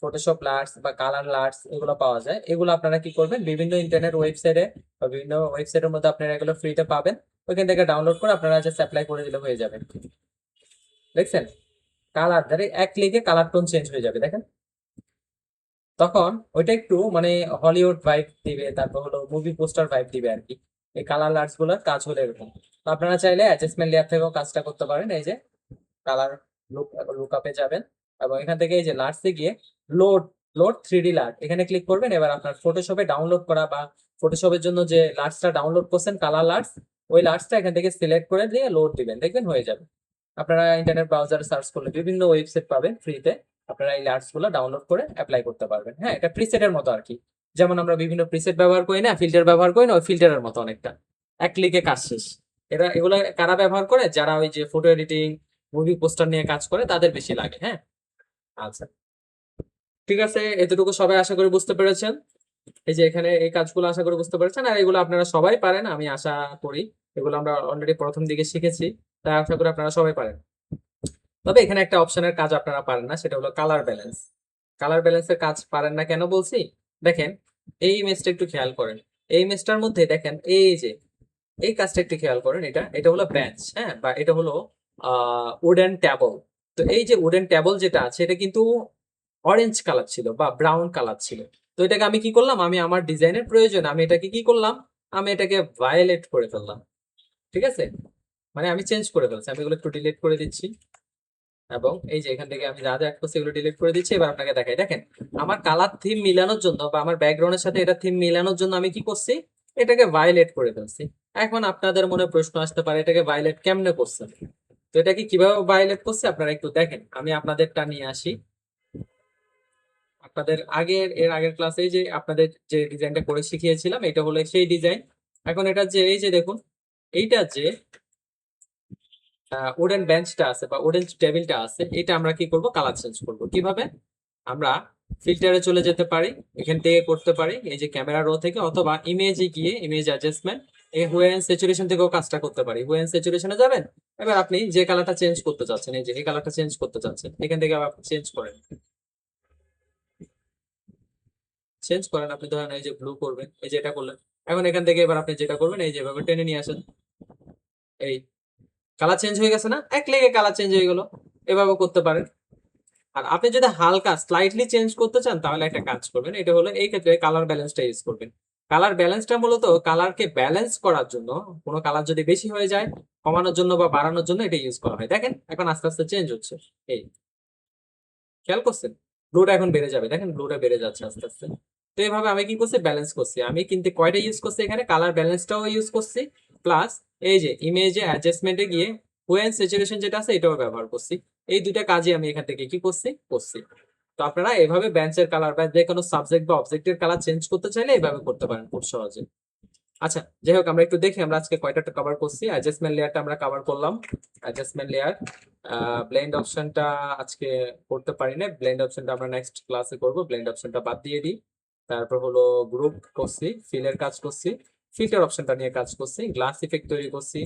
ফটোশপ লাটস বা কালার লাটস এগুলো পাওয়া যায়। এগুলো আপনারা কি করবেন, বিভিন্ন ইন্টারনেট ওয়েবসাইটে বা বিভিন্ন ওয়েবসাইটের মধ্যে আপনারা এগুলো ফ্রিতে পাবেন, ওইখান থেকে ডাউনলোড করে আপনারা জাস্ট অ্যাপ্লাই করে দিলে হয়ে যাবে। দেখছেন কালার ধরে এক ক্লিকে কালার টোন চেঞ্জ হয়ে যাবে দেখেন। তখন ওইটা একটু মানে হলিউড ভাইব দিবে, তারপর হলো মুভি পোস্টার ভাইব দিবে আর কি। এই কালার লার্টস গুলোর কাজ হলো এরকম। তো আপনারা চাইলে অ্যাডজাস্টমেন্ট লেয়ার থেকেও কাজটা করতে পারেন। এই যে কালার লুকআপে যাবেন এবং এখান থেকে এই যে লার্টসে গিয়ে লোড লোড 3D লার্ট এখানে ক্লিক করবেন। এবার আপনার ফটোশপে ডাউনলোড করা বা ফটোশপের জন্য যে লার্টসটা ডাউনলোড করছেন কালার লার্টস, ওই লার্টসটা এখান থেকে সিলেক্ট করে দিয়ে লোড দিবেন, দেখবেন হয়ে যাবে। আপনারা ইন্টারনেট ব্রাউজারে সার্চ করলে বিভিন্ন ওয়েবসাইট পাবেন ফ্রিতে, আপনারা এই লার্টস গুলো ডাউনলোড করে অ্যাপ্লাই করতে পারবেন। হ্যাঁ, এটা প্রিসেটের মতো আর কি। যেমন আমরা বিভিন্ন প্রিসেট ব্যবহার করি না, ফিল্টার ব্যবহার করি না, ওই ফিল্টারের মতো অনেকটা। এক ক্লিকে কাজ শেষ। এগুলো কারা ব্যবহার করে? যারা ওই যে ফটো এডিটিং, মুভি পোস্টার নিয়ে কাজ করে তাদের বেশি লাগে। হ্যাঁ, আচ্ছা ঠিক আছে, এতটুকু সবাই আশা করি বুঝতে পেরেছেন। এই যে এখানে এই কাজগুলো আশা করি বুঝতে পেরেছেন, আর এগুলো আপনারা সবাই পারেন আমি আশা করি। এগুলো আমরা অলরেডি প্রথম দিকে শিখেছি, তাই আশা করি আপনারা সবাই পারেন। তবে এখানে একটা অপশনের কাজ আপনারা পারেন না, সেটা হলো কালার ব্যালেন্স। কালার ব্যালেন্সের কাজ পারেন না কেন বলছি, দেখেন এই ইমেজটা একটু খেয়াল করেন। এই ইমেজটার মধ্যে দেখেন এই যে এই কাজটা একটু খেয়াল করেন। এটা এটা হলো বেঞ্চ, হ্যাঁ, বা এটা হলো উডেন টেবল। তো এই যে উডেন টেবল যেটা আছে এটা কিন্তু অরেঞ্জ কালার ছিল বা ব্রাউন কালার ছিল। তো এটাকে আমি কি করলাম, আমি আমার ডিজাইনের প্রয়োজন আমি এটাকে কি করলাম, আমি এটাকে ভায়োলেট করে ফেললাম। ঠিক আছে, মানে আমি চেঞ্জ করে ফেলছি। আমি এগুলো একটু ডিলিট করে দিচ্ছি এবং এই যে এখান থেকে আমি যা যা অ্যাড করছি এগুলো ডিলিট করে দিচ্ছি। এবার আপনাকে দেখাই, দেখেন আমার কালার থিম মিলানোর জন্য বা আমার ব্যাকগ্রাউন্ডের সাথে এটা থিম মিলানোর জন্য আমি কি করছি, এটাকে ভায়োলেট করে ফেলছি। এখন আপনাদের মনে প্রশ্ন আসতে পারে এটাকে ভায়োলেট কেমনে করছেন। তো এটাকে কিভাবে ভায়োলেট করছি আপনারা একটু দেখেন, আমি আপনাদেরটা নিয়ে আসি। আপনাদের এর আগের ক্লাসে যে আপনাদের যে ডিজাইনটা করে শিখিয়েছিলাম এটা হলো সেই ডিজাইন। এখন এটা যে এই যে দেখুন, এইটা যে উডেন বেঞ্চটা আছে বা উডেন টেবিলটা আছে, এটা আমরা কি করব, কালার চেঞ্জ করব। কিভাবে? আমরা ফিল্টারে চলে যেতে পারি, এখান থেকে করতে পারি এই যে ক্যামেরা রো থেকে, অথবা ইমেজে গিয়ে ইমেজ অ্যাডজাস্টমেন্ট এই হুয়ে এন্ড স্যাচুরেশন থেকেও কাজটা করতে পারি। হুয়ে এন্ড স্যাচুরেশনে যাবেন, এবার আপনি যে কালারটা চেঞ্জ করতে চাচ্ছেন, এই যে এই কালারটা চেঞ্জ করতে চাচ্ছেন, এখান থেকে আবার আপনি চেঞ্জ করেন। চেঞ্জ করেন আপনি, ধরেন এই যে ব্লু করবেন, এই যে এটা করলেন। এখন এখান থেকে এবার আপনি যেটা করবেন, এই যে এভাবে টেনে নিয়ে আসেন, এই কালার চেঞ্জ হয়ে গেছে না, এক লেগে কালার চেঞ্জ হয়ে গেল। এভাবে করতে পারেন। আর আপনি যদি হালকা স্লাইটলি চেঞ্জ করতে চান তাহলে একটা কাজ করবেন, এটা হলো এই ক্ষেত্রে কালার ব্যালেন্সটা ইউজ করবেন। কালার ব্যালেন্সটা মূলত কালারকে ব্যালেন্স করার জন্য, কোনো কালার যদি বেশি হয়ে যায় কমানোর জন্য বা বাড়ানোর জন্য এটা ইউজ করা হয়। দেখেন এখন আস্তে আস্তে চেঞ্জ হচ্ছে, এই খেয়াল করছেন ব্লুটা এখন বেড়ে যাবে, দেখেন ব্লুটা বেড়ে যাচ্ছে আস্তে আস্তে। তো এইভাবে আমি কি করছি, ব্যালেন্স করছি। আমি কিন্তু কয়টা ইউজ করছি এখানে, কালার ব্যালেন্সটাও ইউজ করছি, প্লাস এই যে ইমেজে অ্যাডজাস্টমেন্টে গিয়ে হুয়েন স্যাচুরেশন যেটা আছে এটাও ব্যবহার করছি। এই দুইটা কাজে আমি এখান থেকে কি করছি করছি। তো আপনারা এভাবে বেঞ্চের কালার বা যে কোনো সাবজেক্ট বা অবজেক্টের কালার চেঞ্জ করতে চাইলে এভাবে করতে পারেন খুব সহজে। আচ্ছা যাই হোক, আমরা একটু দেখি আমরা আজকে কয়টা কভার করছি। অ্যাডজাস্টমেন্ট লেয়ারটা আমরা কভার করলাম। অ্যাডজাস্টমেন্ট লেয়ার, ব্লেন্ড অপশনটা আজকে করতে পারি না, ব্লেন্ড অপশনটা আমরা নেক্সট ক্লাসে করব। ব্লেন্ড অপশনটা বাদ দিয়ে দিই। তারপর হলো গ্রুপ করছি, ফিলের কাজ করছি, ফিল্টার অপশনটা নিয়ে কাজ করছি, গ্লাস ইফেক্ট তৈরি করছি,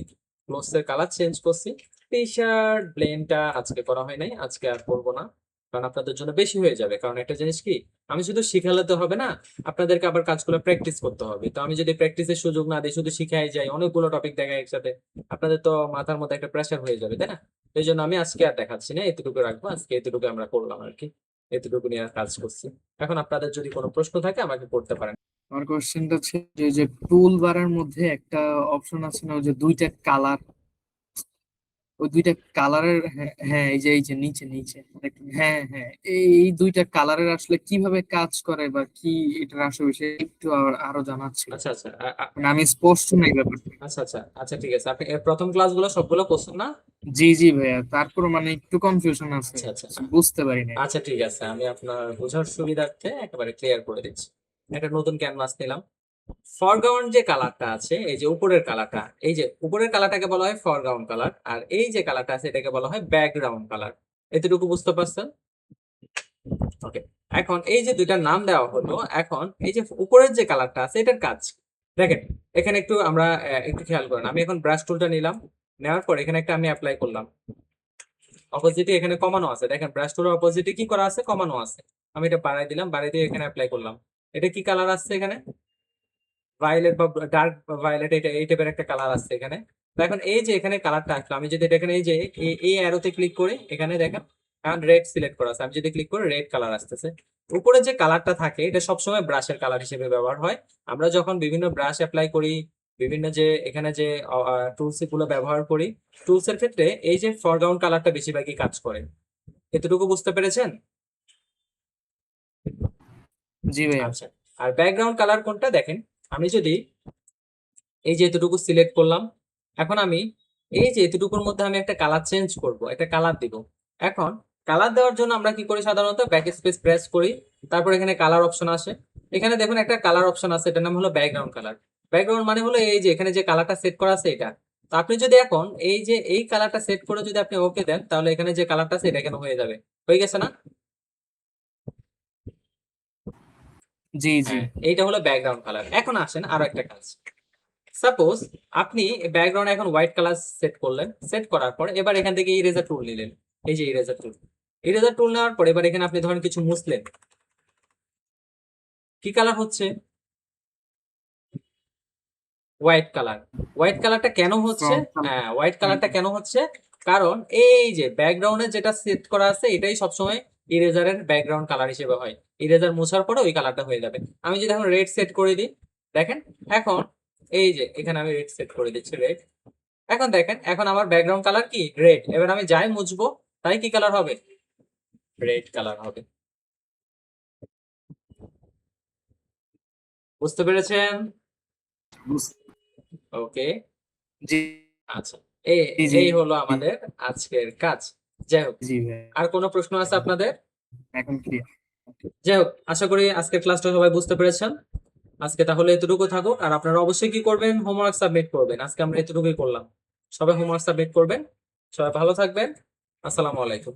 ক্লোজের কালার চেঞ্জ করছি। টি শার্ট ব্লেন্ডটা আজকে করা হয় নাই, আজকে আর করবো না, কারণ আপনাদের জন্য বেশি হয়ে যাবে। কারণ একটা জিনিস কি, আমি শুধু শিখালে তো হবে না, আপনাদেরকে আবার কাজগুলো প্র্যাকটিস করতে হবে। তো আমি যদি প্র্যাকটিসের সুযোগ না দিই, শুধু শিখাই যাই, অনেকগুলো টপিক দেখাই একসাথে, আপনাদের তো মাথার মধ্যে একটা প্রেশার হয়ে যাবে, তাই না? এই জন্য আমি আজকে আর দেখাচ্ছি না, এতটুকু রাখবো। আজকে এতটুকু আমরা করলাম আর কি, এতটুকু নিয়ে কাজ করছি। এখন আপনাদের যদি কোনো প্রশ্ন থাকে আমাকে করতে পারেন। আমার কোশ্চেনটা হচ্ছে যে টুল বারের মধ্যে একটা অপশন আছে না, ওই যে দুইটা কালার, ওই দুইটা কালারের, হ্যাঁ হ্যাঁ, এই যে নিচে নিচে হ্যাঁ হ্যাঁ, এই দুইটা কালারের আসলে কিভাবে কাজ করে বা কি এটার আসলে বিষয়ে একটু আরো জানার ছিল। আচ্ছা আচ্ছা মানে আমি স্পষ্ট নাই ব্যাপারটা। আচ্ছা আচ্ছা আচ্ছা ঠিক আছে, আপনি এর প্রথম ক্লাসগুলো সবগুলো করছেন না? জি জি ভাইয়া, তারপর মানে একটু কনফিউশন আছে, আচ্ছা আচ্ছা বুঝতে পারি না। আচ্ছা ঠিক আছে, আমি আপনার বোঝার সুবিধার্থে একেবারে ক্লিয়ার করে দিচ্ছি। একটা নতুন ক্যানভাস নিলাম। ফরগ্রাউন্ড যে কালারটা আছে, এই যে উপরের কালারটা, এই যে উপরের কালারটাকে বলা হয় ফরগ্রাউন্ড কালার, আর এই যে কালারটা আছে এটাকে বলা হয় ব্যাকগ্রাউন্ড কালার। এতটুকু বুঝতে পারছেন? ওকে। এখন এই যে দুইটা নাম দেওয়া হলো, এখন এই যে উপরের যে কালারটা আছে এটার কাজ কি? দেখেন এখানে একটু আমরা একটু খেয়াল করেন। আমি এখন ব্রাশ টুলটা নিলাম, নেওয়ার পর এখানে একটা আমি অ্যাপ্লাই করলাম। অপোজিটে এখানে কমানো আছে, দেখেন ব্রাশ টুলের অপোজিটে কি করা আছে, কমানো আছে। আমি এটা বাড়াই দিলাম, বাড়াই দিয়ে এখানে অ্যাপ্লাই করলাম। এটা কি কালার আসছে এখানে, ভায়োলেট বা ডার্ক ভায়োলেট, এটা এই টাইপের একটা কালার আসছে এখানে। তো এখন এই যে এখানে কালারটা আসলো, আমি যদি এটা এখানে এই যে এই অ্যারোতে ক্লিক করি, এখানে দেখেন এখন রেড সিলেক্ট করা আছে, আমি যদি ক্লিক করি রেড কালার আসতেছে। উপরে যে কালারটা থাকে এটা সবসময় ব্রাশের কালার হিসেবে ব্যবহার হয়। আমরা যখন বিভিন্ন ব্রাশ অ্যাপ্লাই করি, বিভিন্ন যে এখানে যে টুলস গুলো ব্যবহার করি, টুলস এর ক্ষেত্রে এই যে ফরগ্রাউন্ড কালারটা বেশিরভাগই কাজ করে। এতটুকু বুঝতে পেরেছেন? জি ভাইয়া। আচ্ছা, আর ব্যাকগ্রাউন্ড কালার কোনটা দেখেন, আমি যদি এই যে এতটুকু সিলেক্ট করলাম, এখন আমি এই যে এতটুকুর মধ্যে আমি একটা কালার চেঞ্জ করব, একটা কালার দিব। এখন কালার দেওয়ার জন্য আমরা কি করি, সাধারণত ব্যাক স্পেস প্রেস করি, তারপর এখানে কালার অপশন আসে। এখানে দেখুন একটা কালার অপশন আছে, এটার নাম হলো ব্যাকগ্রাউন্ড কালার। ব্যাকগ্রাউন্ড মানে হলো এই যে এখানে যে কালারটা সেট করা আছে এটা। তো আপনি যদি এখন এই যে এই কালারটা সেট করে যদি আপনি ওকে দেন, তাহলে এখানে যে কালারটা আছে এটা এখানে হয়ে যাবে। হয়ে গেছে না? জি জি। হ্যাঁ, এইটা হলো ব্যাকগ্রাউন্ড কালার। এখন আসেন আরো একটা কাজ। সাপোজ আপনি ব্যাকগ্রাউন্ড এখন হোয়াইট কালার সেট করলেন, সেট করার পর এবার এখান থেকে ইরেজার টুল নিলেন। এই যে ইরেজার টুল, ইরেজার টুল নেওয়ার পর এবার এখানে আপনি ধরেন কিছু মুছলেন, কি কালার হচ্ছে? White colour. হোয়াইট কালারটা কেন হচ্ছে? ফ্রন্ট হ্যাঁ, হোয়াইট কালারটা কেন হচ্ছে? কারণ এই যে ব্যাকগ্রাউন্ডে যেটা সেট করা আছে এটাই সবসময় ইরেজারের ব্যাকগ্রাউন্ড কালার হিসেবে হয়। ইরেজার মোছার পরে ওই কালারটা হয়ে যাবে। আমি যদি এখন রেড সেট করে দিই, দেখেন এখন এই যে এখানে আমি রেড সেট করে দিচ্ছি, রেড। এখন দেখেন এখন আমার ব্যাকগ্রাউন্ড কালার কি রেড। এবার আমি যাই মুছবো তাই কি কালার হবে? রেড কালার হবে। বুঝতে পেরেছেন? ওকে। জি আচ্ছা, এই জি জি এই হলো আমাদের আজকের কাজ। যাই হোক, জি ভাইয়া, আর কোনো প্রশ্ন আছে আপনাদের? এখন ক্লিয়ার। যাই হোক, আশা করি আজকের ক্লাসটা সবাই বুঝতে পেরেছেন। আজকে তাহলে এতটুকু থাকুক, আর আপনারা অবশ্যই কি করবেন, হোমওয়ার্ক সাবমিট করবেন। আজকে আমরা এতটুকুই করলাম। সবাই হোমওয়ার্ক সাবমিট করবেন। সবাই ভালো থাকবেন। আসসালামু আলাইকুম।